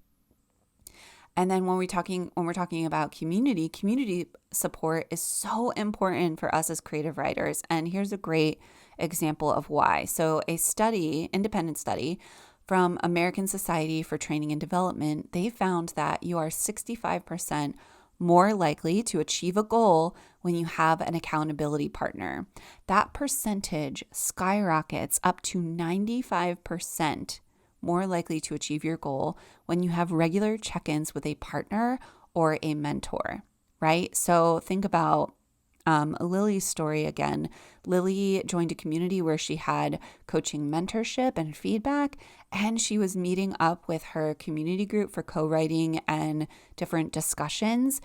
And then when we're talking about community support is so important for us as creative writers. And here's a great example of why. So a independent study from American Society for Training and Development, they found that you are 65% more likely to achieve a goal when you have an accountability partner. That percentage skyrockets up to 95% more likely to achieve your goal when you have regular check-ins with a partner or a mentor, right? So think about Lily's story again. Lily joined a community where she had coaching mentorship and feedback, and she was meeting up with her community group for co-writing and different discussions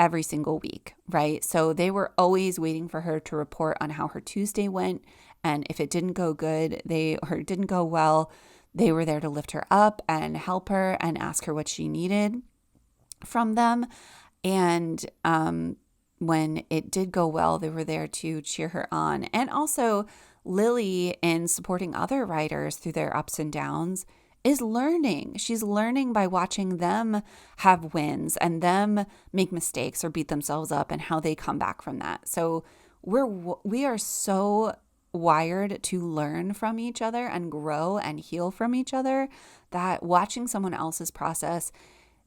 every single week, right? So they were always waiting for her to report on how her Tuesday went, and if it didn't go didn't go well, they were there to lift her up and help her and ask her what she needed from them. And when it did go well, they were there to cheer her on. And also Lily, in supporting other writers through their ups and downs, is learning. She's learning by watching them have wins and them make mistakes or beat themselves up and how they come back from that. So we are so wired to learn from each other and grow and heal from each other that watching someone else's process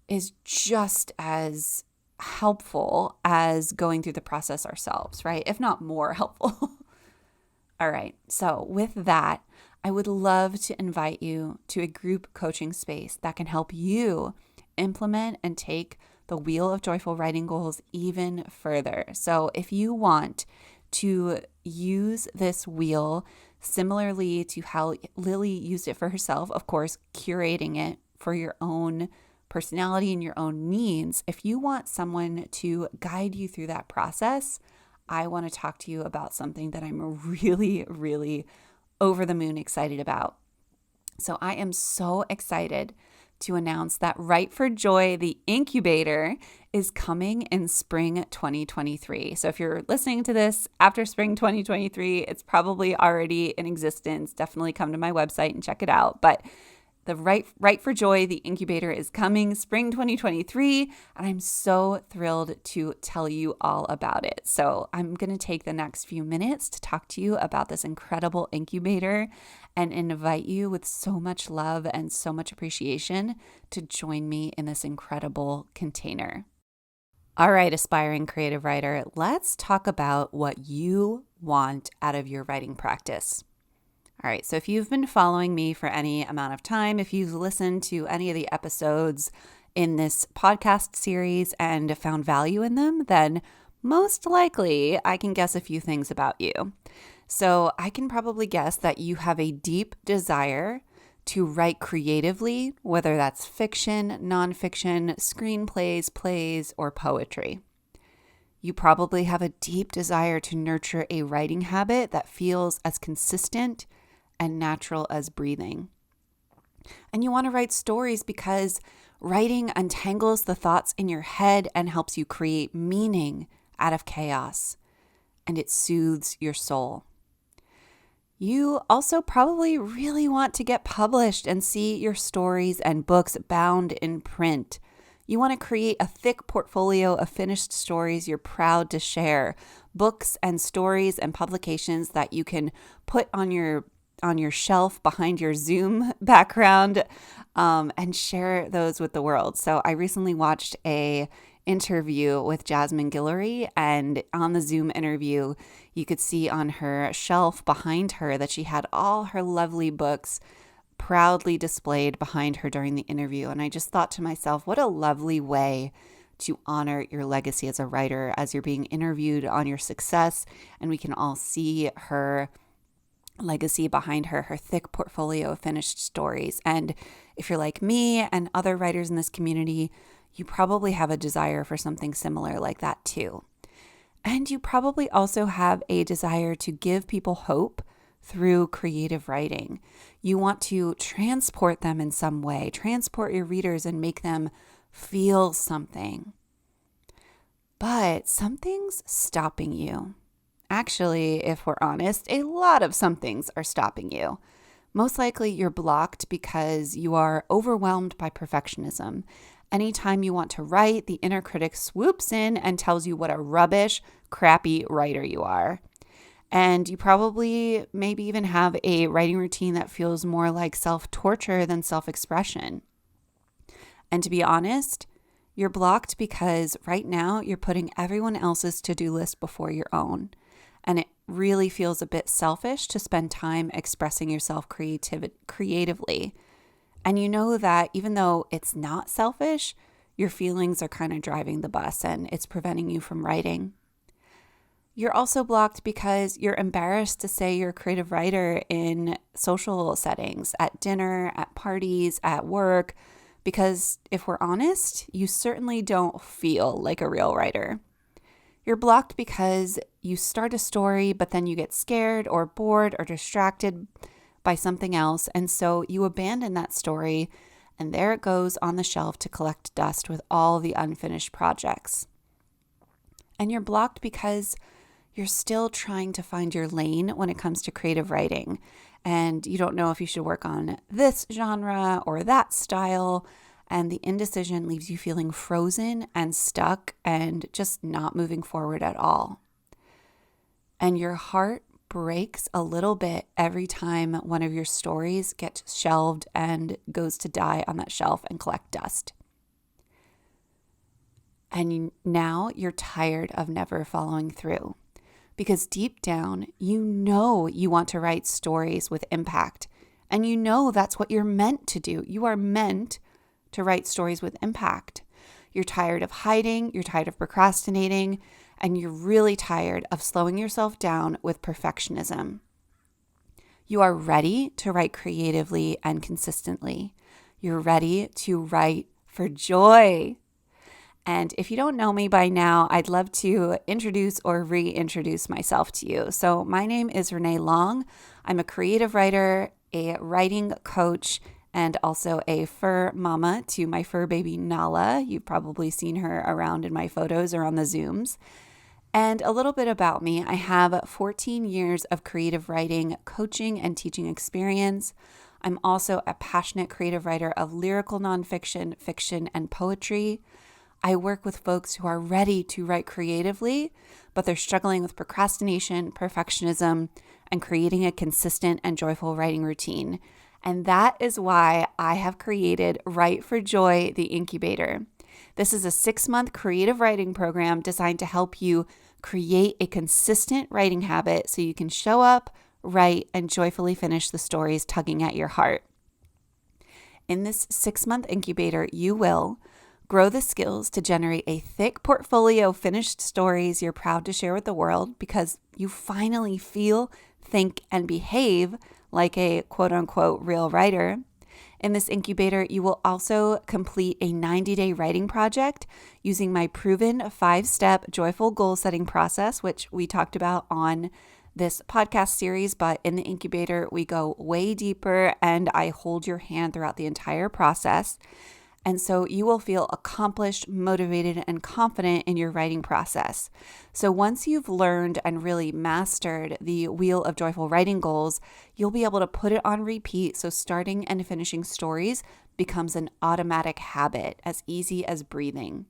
is just as helpful as going through the process ourselves, right? If not more helpful. All right. So with that, I would love to invite you to a group coaching space that can help you implement and take the Wheel of Joyful Writing goals even further. So if you want to use this wheel similarly to how Lily used it for herself, of course, curating it for your own personality and your own needs. If you want someone to guide you through that process, I want to talk to you about something that I'm really, really over the moon excited about. So I am so excited to announce that Write for Joy, the incubator, is coming in spring 2023. So if you're listening to this after spring 2023, it's probably already in existence. Definitely come to my website and check it out. But the Write for Joy, the incubator, is coming spring 2023, and I'm so thrilled to tell you all about it. So I'm going to take the next few minutes to talk to you about this incredible incubator and invite you with so much love and so much appreciation to join me in this incredible container. All right, aspiring creative writer, let's talk about what you want out of your writing practice. All right, so if you've been following me for any amount of time, if you've listened to any of the episodes in this podcast series and found value in them, then most likely I can guess a few things about you. So I can probably guess that you have a deep desire to write creatively, whether that's fiction, nonfiction, screenplays, plays, or poetry. You probably have a deep desire to nurture a writing habit that feels as consistent and natural as breathing. And you want to write stories because writing untangles the thoughts in your head and helps you create meaning out of chaos, and it soothes your soul. You also probably really want to get published and see your stories and books bound in print. You want to create a thick portfolio of finished stories you're proud to share, books and stories and publications that you can put on your shelf behind your Zoom background and share those with the world. So I recently watched a interview with Jasmine Guillory, and on the Zoom interview, you could see on her shelf behind her that she had all her lovely books proudly displayed behind her during the interview. And I just thought to myself, what a lovely way to honor your legacy as a writer as you're being interviewed on your success, and we can all see her legacy behind her thick portfolio of finished stories. And if you're like me and other writers in this community, you probably have a desire for something similar like that too. And you probably also have a desire to give people hope through creative writing. You want to transport them in some way, transport your readers and make them feel something. But something's stopping you. Actually, if we're honest, a lot of somethings are stopping you. Most likely you're blocked because you are overwhelmed by perfectionism. Anytime you want to write, the inner critic swoops in and tells you what a rubbish, crappy writer you are. And you probably maybe even have a writing routine that feels more like self-torture than self-expression. And to be honest, you're blocked because right now you're putting everyone else's to-do list before your own. And it really feels a bit selfish to spend time expressing yourself creatively. And you know that even though it's not selfish, your feelings are kind of driving the bus and it's preventing you from writing. You're also blocked because you're embarrassed to say you're a creative writer in social settings, at dinner, at parties, at work, because if we're honest, you certainly don't feel like a real writer. You're blocked because you start a story, but then you get scared or bored or distracted by something else, and so you abandon that story, and there it goes on the shelf to collect dust with all the unfinished projects. And you're blocked because you're still trying to find your lane when it comes to creative writing, and you don't know if you should work on this genre or that style, and the indecision leaves you feeling frozen and stuck and just not moving forward at all. And your heart breaks a little bit every time one of your stories gets shelved and goes to die on that shelf and collect dust. And now you're tired of never following through. Because deep down, you know you want to write stories with impact. And you know that's what you're meant to do. You are meant to write stories with impact. You're tired of hiding, you're tired of procrastinating, and you're really tired of slowing yourself down with perfectionism. You are ready to write creatively and consistently. You're ready to write for joy. And if you don't know me by now, I'd love to introduce or reintroduce myself to you. So my name is Renee Long. I'm a creative writer, a writing coach, and also a fur mama to my fur baby Nala. You've probably seen her around in my photos or on the Zooms. And a little bit about me, I have 14 years of creative writing, coaching, and teaching experience. I'm also a passionate creative writer of lyrical nonfiction, fiction, and poetry. I work with folks who are ready to write creatively, but they're struggling with procrastination, perfectionism, and creating a consistent and joyful writing routine. And that is why I have created Write for Joy, the Incubator. This is a 6-month creative writing program designed to help you create a consistent writing habit so you can show up, write, and joyfully finish the stories tugging at your heart. In this 6-month incubator, you will grow the skills to generate a thick portfolio of finished stories you're proud to share with the world because you finally feel, think, and behave like a quote-unquote real writer. In this incubator, you will also complete a 90-day writing project using my proven 5-step joyful goal-setting process, which we talked about on this podcast series, but in the incubator, we go way deeper and I hold your hand throughout the entire process. And so you will feel accomplished, motivated, and confident in your writing process. So once you've learned and really mastered the wheel of joyful writing goals, you'll be able to put it on repeat. So starting and finishing stories becomes an automatic habit, as easy as breathing.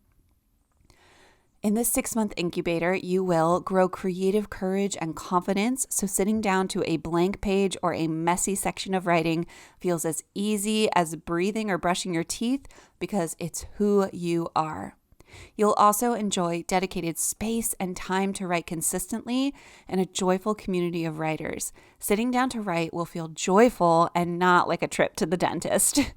In this 6-month incubator, you will grow creative courage and confidence, so sitting down to a blank page or a messy section of writing feels as easy as breathing or brushing your teeth because it's who you are. You'll also enjoy dedicated space and time to write consistently in a joyful community of writers. Sitting down to write will feel joyful and not like a trip to the dentist.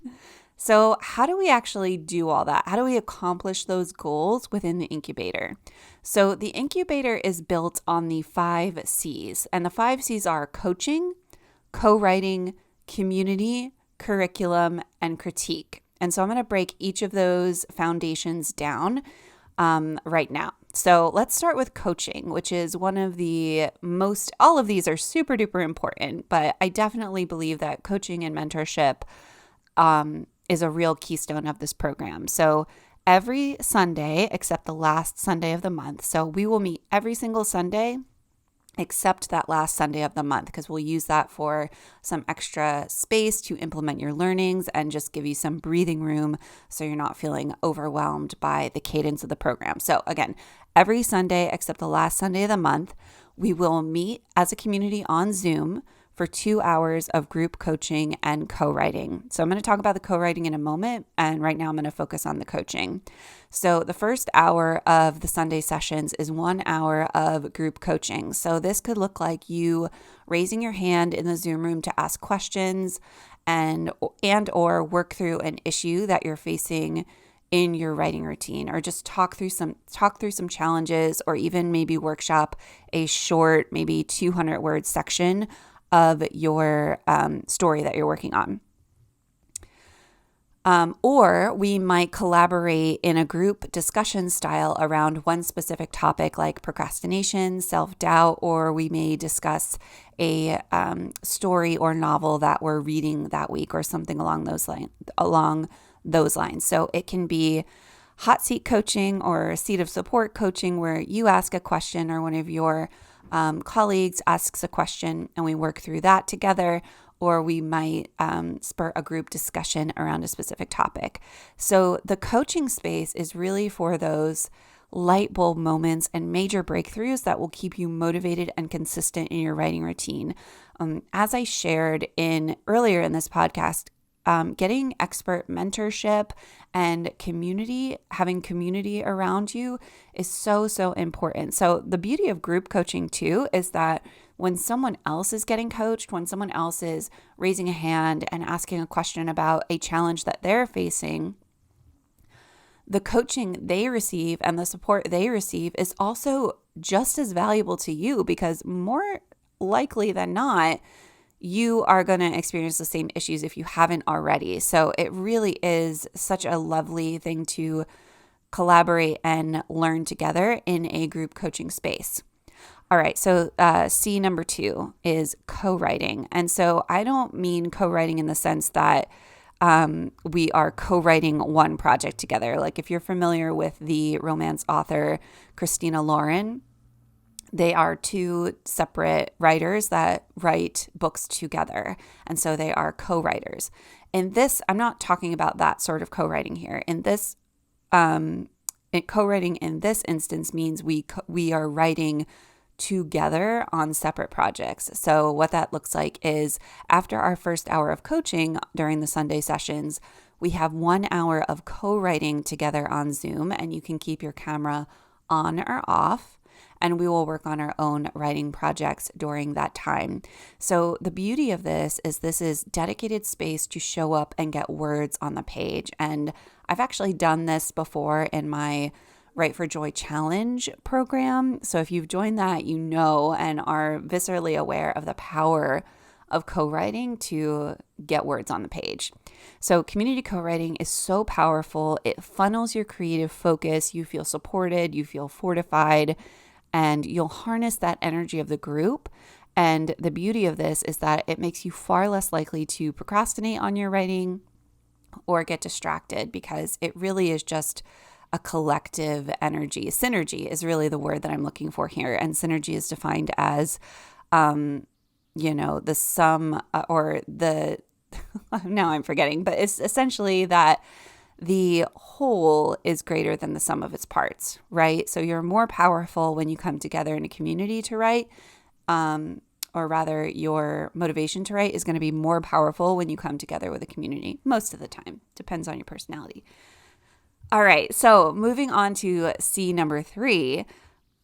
So how do we actually do all that? How do we accomplish those goals within the incubator? So the incubator is built on the 5 C's, and the 5 C's are coaching, co-writing, community, curriculum, and critique. And so I'm going to break each of those foundations down. right now. So let's start with coaching, which is one of the all of these are super duper important, but I definitely believe that coaching and mentorship is a real keystone of this program. So every Sunday, except the last Sunday of the month. So we will meet every single Sunday except that last Sunday of the month, because we'll use that for some extra space to implement your learnings and just give you some breathing room so you're not feeling overwhelmed by the cadence of the program. So again, every Sunday except the last Sunday of the month, we will meet as a community on Zoom for 2 hours of group coaching and co-writing. So I'm going to talk about the co-writing in a moment, and right now I'm going to focus on the coaching. So the first hour of the Sunday sessions is 1 hour of group coaching. So this could look like you raising your hand in the Zoom room to ask questions and or work through an issue that you're facing in your writing routine, or just talk through some challenges, or even maybe workshop a short, maybe 200-word section of your story that you're working on. Or we might collaborate in a group discussion style around one specific topic like procrastination, self-doubt, or we may discuss a story or novel that we're reading that week or something along those lines. So it can be hot seat coaching or seat of support coaching, where you ask a question or one of your colleagues asks a question and we work through that together, or we might spur a group discussion around a specific topic. So the coaching space is really for those light bulb moments and major breakthroughs that will keep you motivated and consistent in your writing routine. As I shared earlier in this podcast, getting expert mentorship and having community around you is so, so important. So the beauty of group coaching too is that when someone else is getting coached, when someone else is raising a hand and asking a question about a challenge that they're facing, the coaching they receive and the support they receive is also just as valuable to you, because more likely than not, you are going to experience the same issues if you haven't already. So it really is such a lovely thing to collaborate and learn together in a group coaching space. All right, so C number 2 is co-writing. And so I don't mean co-writing in the sense that we are co-writing one project together. Like if you're familiar with the romance author Christina Lauren, they are 2 separate writers that write books together. And so they are co-writers. In this, I'm not talking about that sort of co-writing here. In this, co-writing in this instance means we are writing together on separate projects. So what that looks like is after our first hour of coaching during the Sunday sessions, we have 1 hour of co-writing together on Zoom, and you can keep your camera on or off. And we will work on our own writing projects during that time. So the beauty of this is dedicated space to show up and get words on the page. And I've actually done this before in my Write for Joy Challenge program. So if you've joined that, you know and are viscerally aware of the power of co-writing to get words on the page. So community co-writing is so powerful. It funnels your creative focus. You feel supported, you feel fortified, and you'll harness that energy of the group. And the beauty of this is that it makes you far less likely to procrastinate on your writing or get distracted, because it really is just a collective energy. Synergy is really the word that I'm looking for here. And synergy is defined as, the sum or the, now I'm forgetting, but it's essentially that the whole is greater than the sum of its parts, right? So you're more powerful when you come together in a community to write, or rather your motivation to write is going to be more powerful when you come together with a community most of the time. Depends on your personality. All right, so moving on to C number 3,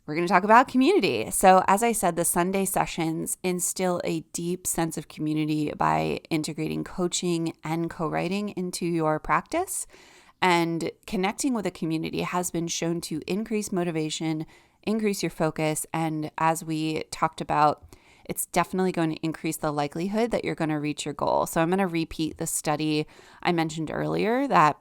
we're going to talk about community. So as I said, the Sunday sessions instill a deep sense of community by integrating coaching and co-writing into your practice. And connecting with a community has been shown to increase motivation, increase your focus, and as we talked about, it's definitely going to increase the likelihood that you're going to reach your goal. So I'm going to repeat the study I mentioned earlier that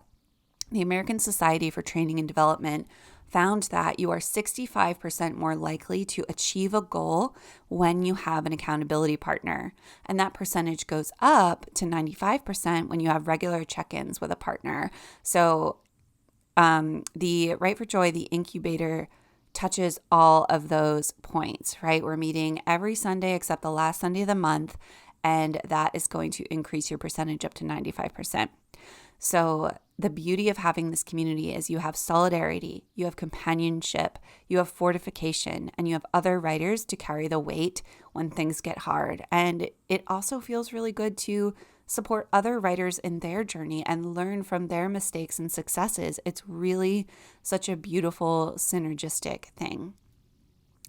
the American Society for Training and Development found that you are 65% more likely to achieve a goal when you have an accountability partner. And that percentage goes up to 95% when you have regular check-ins with a partner. So the Write for Joy, the incubator, touches all of those points, right? We're meeting every Sunday except the last Sunday of the month, and that is going to increase your percentage up to 95%. So the beauty of having this community is you have solidarity, you have companionship, you have fortification, and you have other writers to carry the weight when things get hard. And it also feels really good to support other writers in their journey and learn from their mistakes and successes. It's really such a beautiful synergistic thing.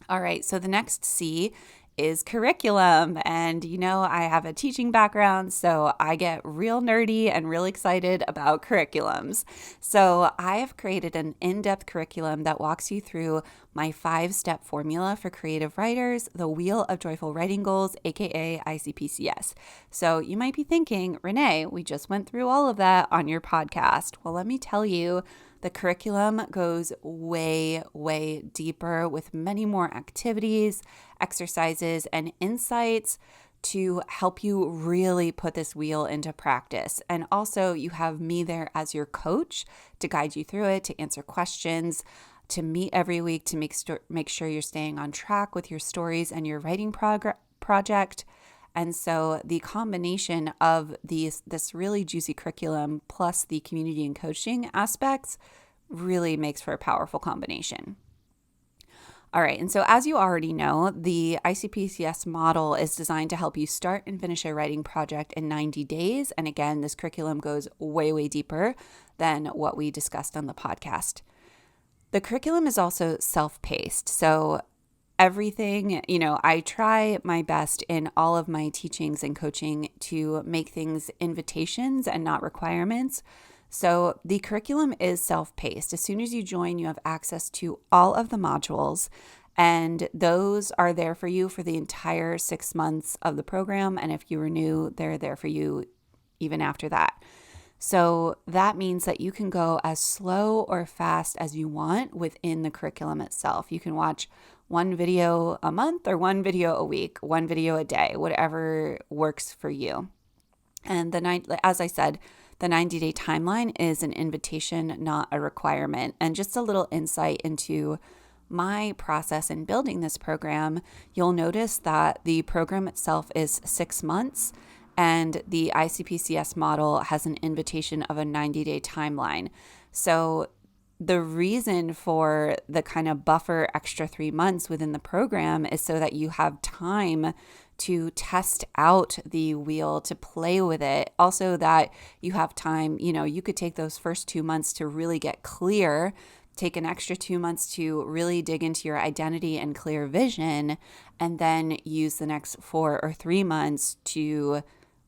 All right, so the next C is curriculum. And I have a teaching background, so I get real nerdy and real excited about curriculums. So I have created an in-depth curriculum that walks you through my 5-step formula for creative writers, the Wheel of Joyful Writing Goals, aka ICPCS. So you might be thinking, Renee, we just went through all of that on your podcast. Well, let me tell you, the curriculum goes way, way deeper with many more activities, exercises, and insights to help you really put this wheel into practice. And also, you have me there as your coach to guide you through it, to answer questions, to meet every week to make sure you're staying on track with your stories and your writing project. And so the combination of this really juicy curriculum plus the community and coaching aspects really makes for a powerful combination. All right, and so as you already know, the ICPCS model is designed to help you start and finish a writing project in 90 days. And again, this curriculum goes way, way deeper than what we discussed on the podcast. The curriculum is also self-paced. So everything, I try my best in all of my teachings and coaching to make things invitations and not requirements. So the curriculum is self-paced. As soon as you join, you have access to all of the modules, and those are there for you for the entire 6 months of the program. And if you renew, they're there for you even after that. So that means that you can go as slow or fast as you want within the curriculum itself. You can watch one video a month or one video a week, one video a day, whatever works for you. And as I said, the 90-day timeline is an invitation, not a requirement. And just a little insight into my process in building this program, you'll notice that the program itself is 6 months, and the ICPCS model has an invitation of a 90-day timeline. So the reason for the kind of buffer extra 3 months within the program is so that you have time to test out the wheel, to play with it. Also that you have time, you could take those first 2 months to really get clear, take an extra 2 months to really dig into your identity and clear vision, and then use the next 4 or 3 months to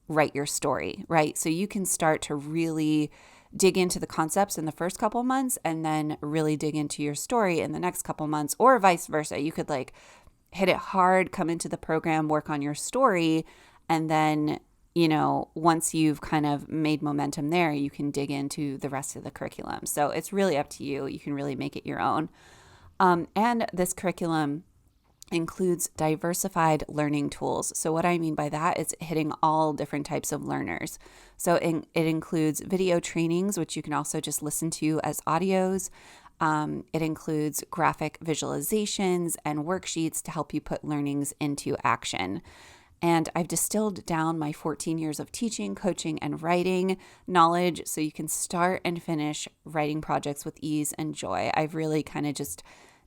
write your story, right? So you can start to really dig into the concepts in the first couple months and then really dig into your story in the next couple months, or vice versa. You could hit it hard, come into the program, work on your story, and then, once you've kind of made momentum there, you can dig into the rest of the curriculum. So it's really up to you. You can really make it your own. And this curriculum includes diversified learning tools. So what I mean by that is hitting all different types of learners. So it includes video trainings, which you can also just listen to as audios. It includes graphic visualizations and worksheets to help you put learnings into action. And I've distilled down my 14 years of teaching, coaching, and writing knowledge so you can start and finish writing projects with ease and joy. I've really kind of just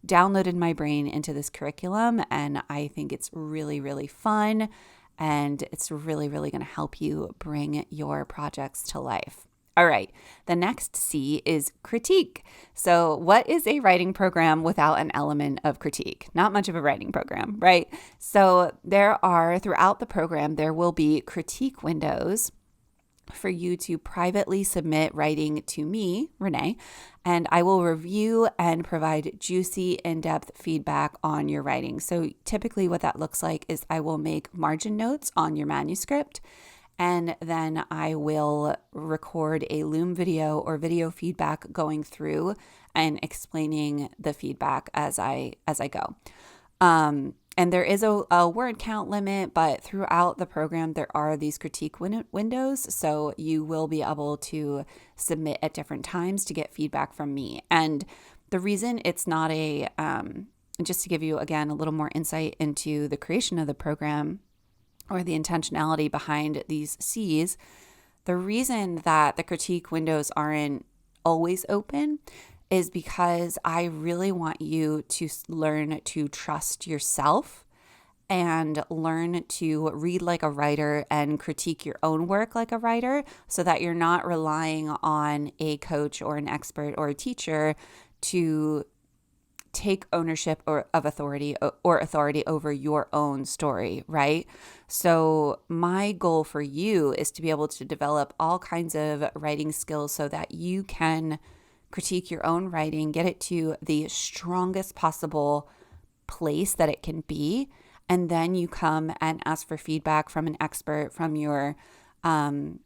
downloaded my brain into this curriculum, and I think it's really, really fun, and it's really, really going to help you bring your projects to life. All right, the next C is critique. So what is a writing program without an element of critique? Not much of a writing program, right? So throughout the program, there will be critique windows for you to privately submit writing to me, Renee, and I will review and provide juicy, in-depth feedback on your writing. So typically what that looks like is I will make margin notes on your manuscript, And then I will record a Loom video or video feedback going through and explaining the feedback as I go. And there is a word count limit, but throughout the program, there are these critique windows. So you will be able to submit at different times to get feedback from me. And the reason it's not just to give you, again, a little more insight into the creation of the program or the intentionality behind these C's, the reason that the critique windows aren't always open is because I really want you to learn to trust yourself and learn to read like a writer and critique your own work like a writer, so that you're not relying on a coach or an expert or a teacher to take ownership of authority over your own story, right? So my goal for you is to be able to develop all kinds of writing skills so that you can critique your own writing, get it to the strongest possible place that it can be, and then you come and ask for feedback from an expert, from your, from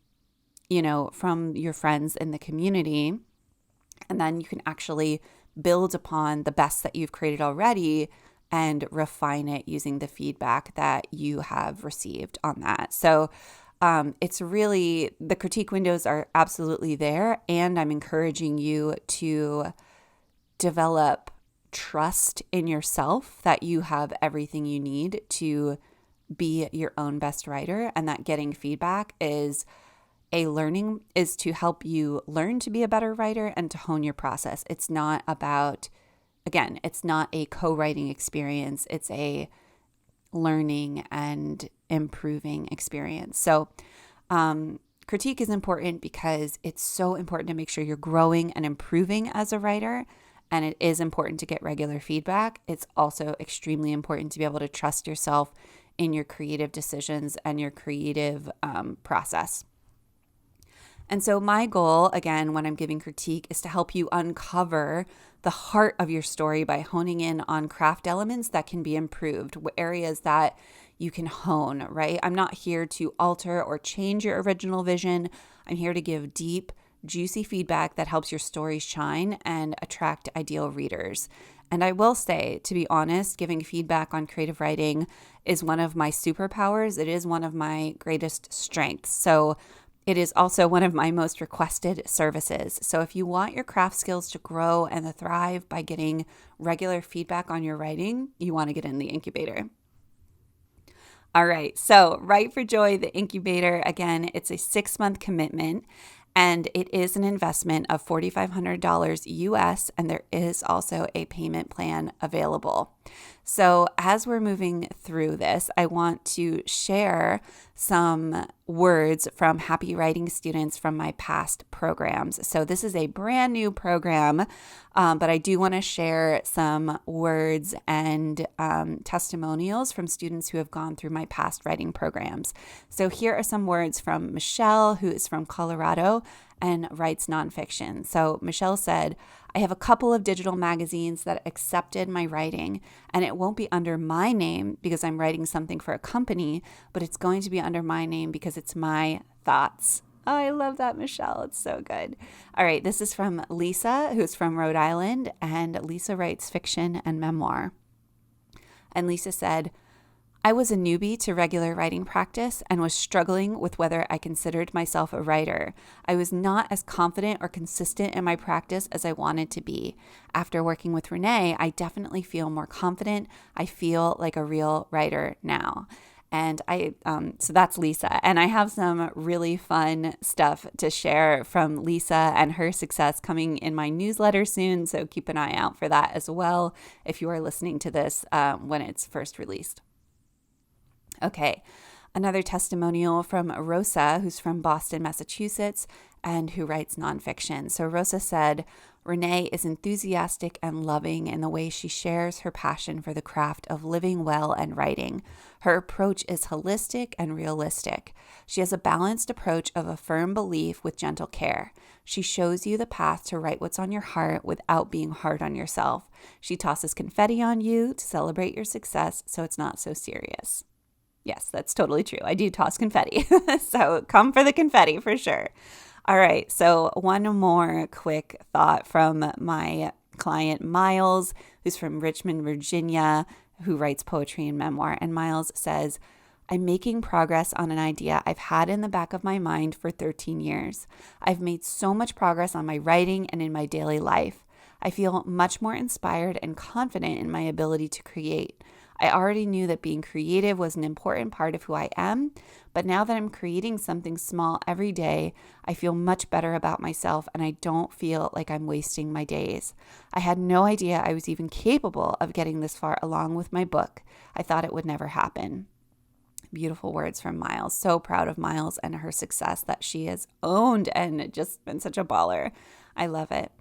your friends in the community, and then you can actually build upon the best that you've created already and refine it using the feedback that you have received on that. So it's really, the critique windows are absolutely there, and I'm encouraging you to develop trust in yourself that you have everything you need to be your own best writer, and that getting feedback is to help you learn to be a better writer and to hone your process. It's not about, again, it's not a co-writing experience. It's a learning and improving experience. So critique is important because it's so important to make sure you're growing and improving as a writer. And it is important to get regular feedback. It's also extremely important to be able to trust yourself in your creative decisions and your creative process. And so my goal, again, when I'm giving critique, is to help you uncover the heart of your story by honing in on craft elements that can be improved, areas that you can hone, right? I'm not here to alter or change your original vision. I'm here to give deep, juicy feedback that helps your story shine and attract ideal readers. And I will say, to be honest, giving feedback on creative writing is one of my superpowers. It is one of my greatest strengths. So it is also one of my most requested services. So if you want your craft skills to grow and to thrive by getting regular feedback on your writing, you want to get in the incubator. All right, so Write for Joy, the incubator, again, it's a 6-month commitment, and it is an investment of $4,500 US, and there is also a payment plan available. So as we're moving through this, I want to share some words from happy writing students from my past programs. So this is a brand new program, but I do want to share some words and testimonials from students who have gone through my past writing programs. So here are some words from Michelle, who is from Colorado and writes nonfiction. So Michelle said, I have a couple of digital magazines that accepted my writing, and it won't be under my name because I'm writing something for a company, but it's going to be under my name because it's my thoughts. Oh, I love that, Michelle. It's so good. All right, this is from Lisa, who's from Rhode Island, and Lisa writes fiction and memoir. And Lisa said, I was a newbie to regular writing practice and was struggling with whether I considered myself a writer. I was not as confident or consistent in my practice as I wanted to be. After working with Renee, I definitely feel more confident. I feel like a real writer now. And so that's Lisa. And I have some really fun stuff to share from Lisa and her success coming in my newsletter soon. So keep an eye out for that as well if you are listening to this when it's first released. Okay, another testimonial from Rosa, who's from Boston, Massachusetts, and who writes nonfiction. So Rosa said, Renee is enthusiastic and loving in the way she shares her passion for the craft of living well and writing. Her approach is holistic and realistic. She has a balanced approach of a firm belief with gentle care. She shows you the path to write what's on your heart without being hard on yourself. She tosses confetti on you to celebrate your success so it's not so serious. Yes, that's totally true. I do toss confetti. So come for the confetti for sure. All right. So one more quick thought from my client, Miles, who's from Richmond, Virginia, who writes poetry and memoir. And Miles says, I'm making progress on an idea I've had in the back of my mind for 13 years. I've made so much progress on my writing and in my daily life. I feel much more inspired and confident in my ability to create. I already knew that being creative was an important part of who I am, but now that I'm creating something small every day, I feel much better about myself and I don't feel like I'm wasting my days. I had no idea I was even capable of getting this far along with my book. I thought it would never happen. Beautiful words from Miles. So proud of Miles and her success that she has owned and just been such a baller. I love it.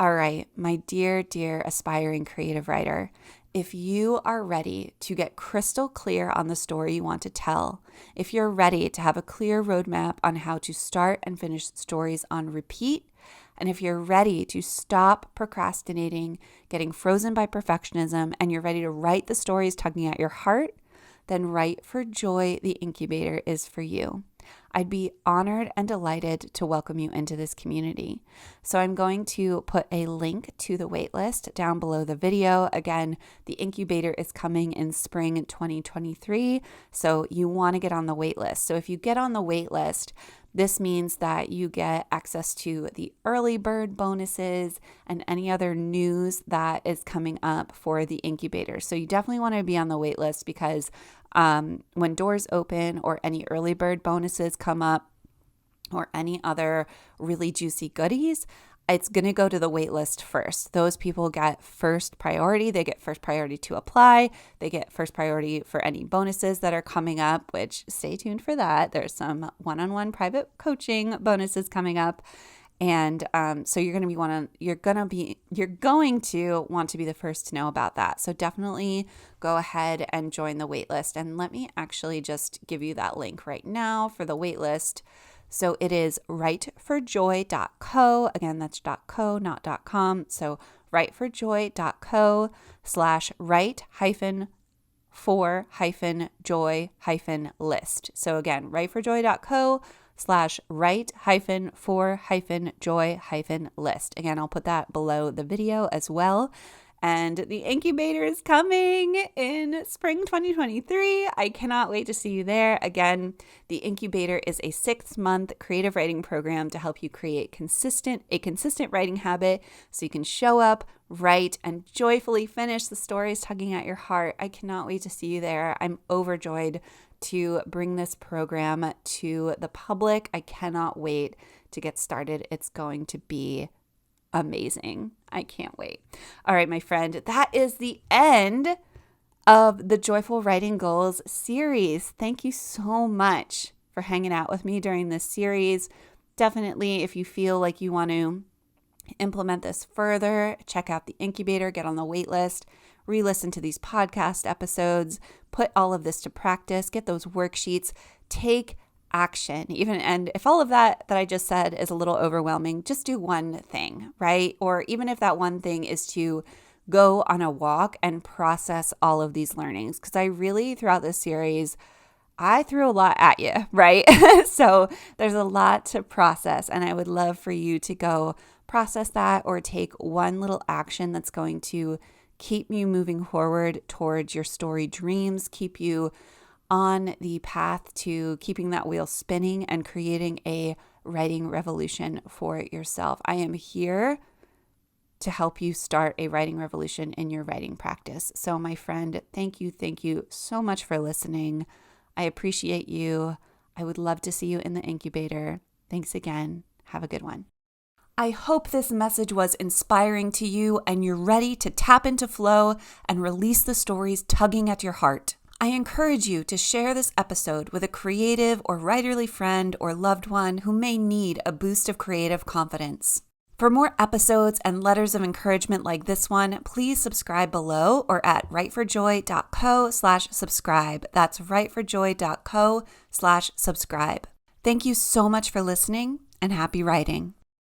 All right, my dear, dear aspiring creative writer, if you are ready to get crystal clear on the story you want to tell, if you're ready to have a clear roadmap on how to start and finish stories on repeat, and if you're ready to stop procrastinating, getting frozen by perfectionism, and you're ready to write the stories tugging at your heart, then Write for Joy, the incubator, is for you. I'd be honored and delighted to welcome you into this community. So I'm going to put a link to the waitlist down below the video. Again, the incubator is coming in spring 2023, so you want to get on the waitlist. So if you get on the waitlist, this means that you get access to the early bird bonuses and any other news that is coming up for the incubator. So you definitely want to be on the wait list because when doors open or any early bird bonuses come up or any other really juicy goodies, it's going to go to the wait list first. Those people get first priority. They get first priority to apply. They get first priority for any bonuses that are coming up, which stay tuned for that. There's some one-on-one private coaching bonuses coming up. And so you're going to want to be the first to know about that. So definitely go ahead and join the wait list. And let me actually just give you that link right now for the wait list. So it is writeforjoy.co. Again, that's .co, not .com. So writeforjoy.co/write-for-joy-list. So again, writeforjoy.co/write-for-joy-list. Again, I'll put that below the video as well. And the incubator is coming in spring 2023. I cannot wait to see you there. Again, the incubator is a 6-month creative writing program to help you create a consistent writing habit so you can show up, write, and joyfully finish the stories tugging at your heart. I cannot wait to see you there. I'm overjoyed to bring this program to the public. I cannot wait to get started. It's going to be amazing. I can't wait. All right, my friend, that is the end of the Joyful Writing Goals series. Thank you so much for hanging out with me during this series. Definitely, if you feel like you want to implement this further, check out the incubator, get on the wait list, re-listen to these podcast episodes, put all of this to practice, get those worksheets, take action. And if all of that I just said is a little overwhelming, just do one thing, right? Or even if that one thing is to go on a walk and process all of these learnings. Because I really, throughout this series, I threw a lot at you, right? So there's a lot to process, and I would love for you to go process that or take one little action that's going to keep you moving forward towards your story dreams, keep you on the path to keeping that wheel spinning and creating a writing revolution for yourself. I am here to help you start a writing revolution in your writing practice. So my friend, thank you so much for listening. I appreciate you. I would love to see you in the incubator. Thanks again. Have a good one. I hope this message was inspiring to you and you're ready to tap into flow and release the stories tugging at your heart. I encourage you to share this episode with a creative or writerly friend or loved one who may need a boost of creative confidence. For more episodes and letters of encouragement like this one, please subscribe below or at writeforjoy.co/subscribe. That's writeforjoy.co/subscribe. Thank you so much for listening and happy writing.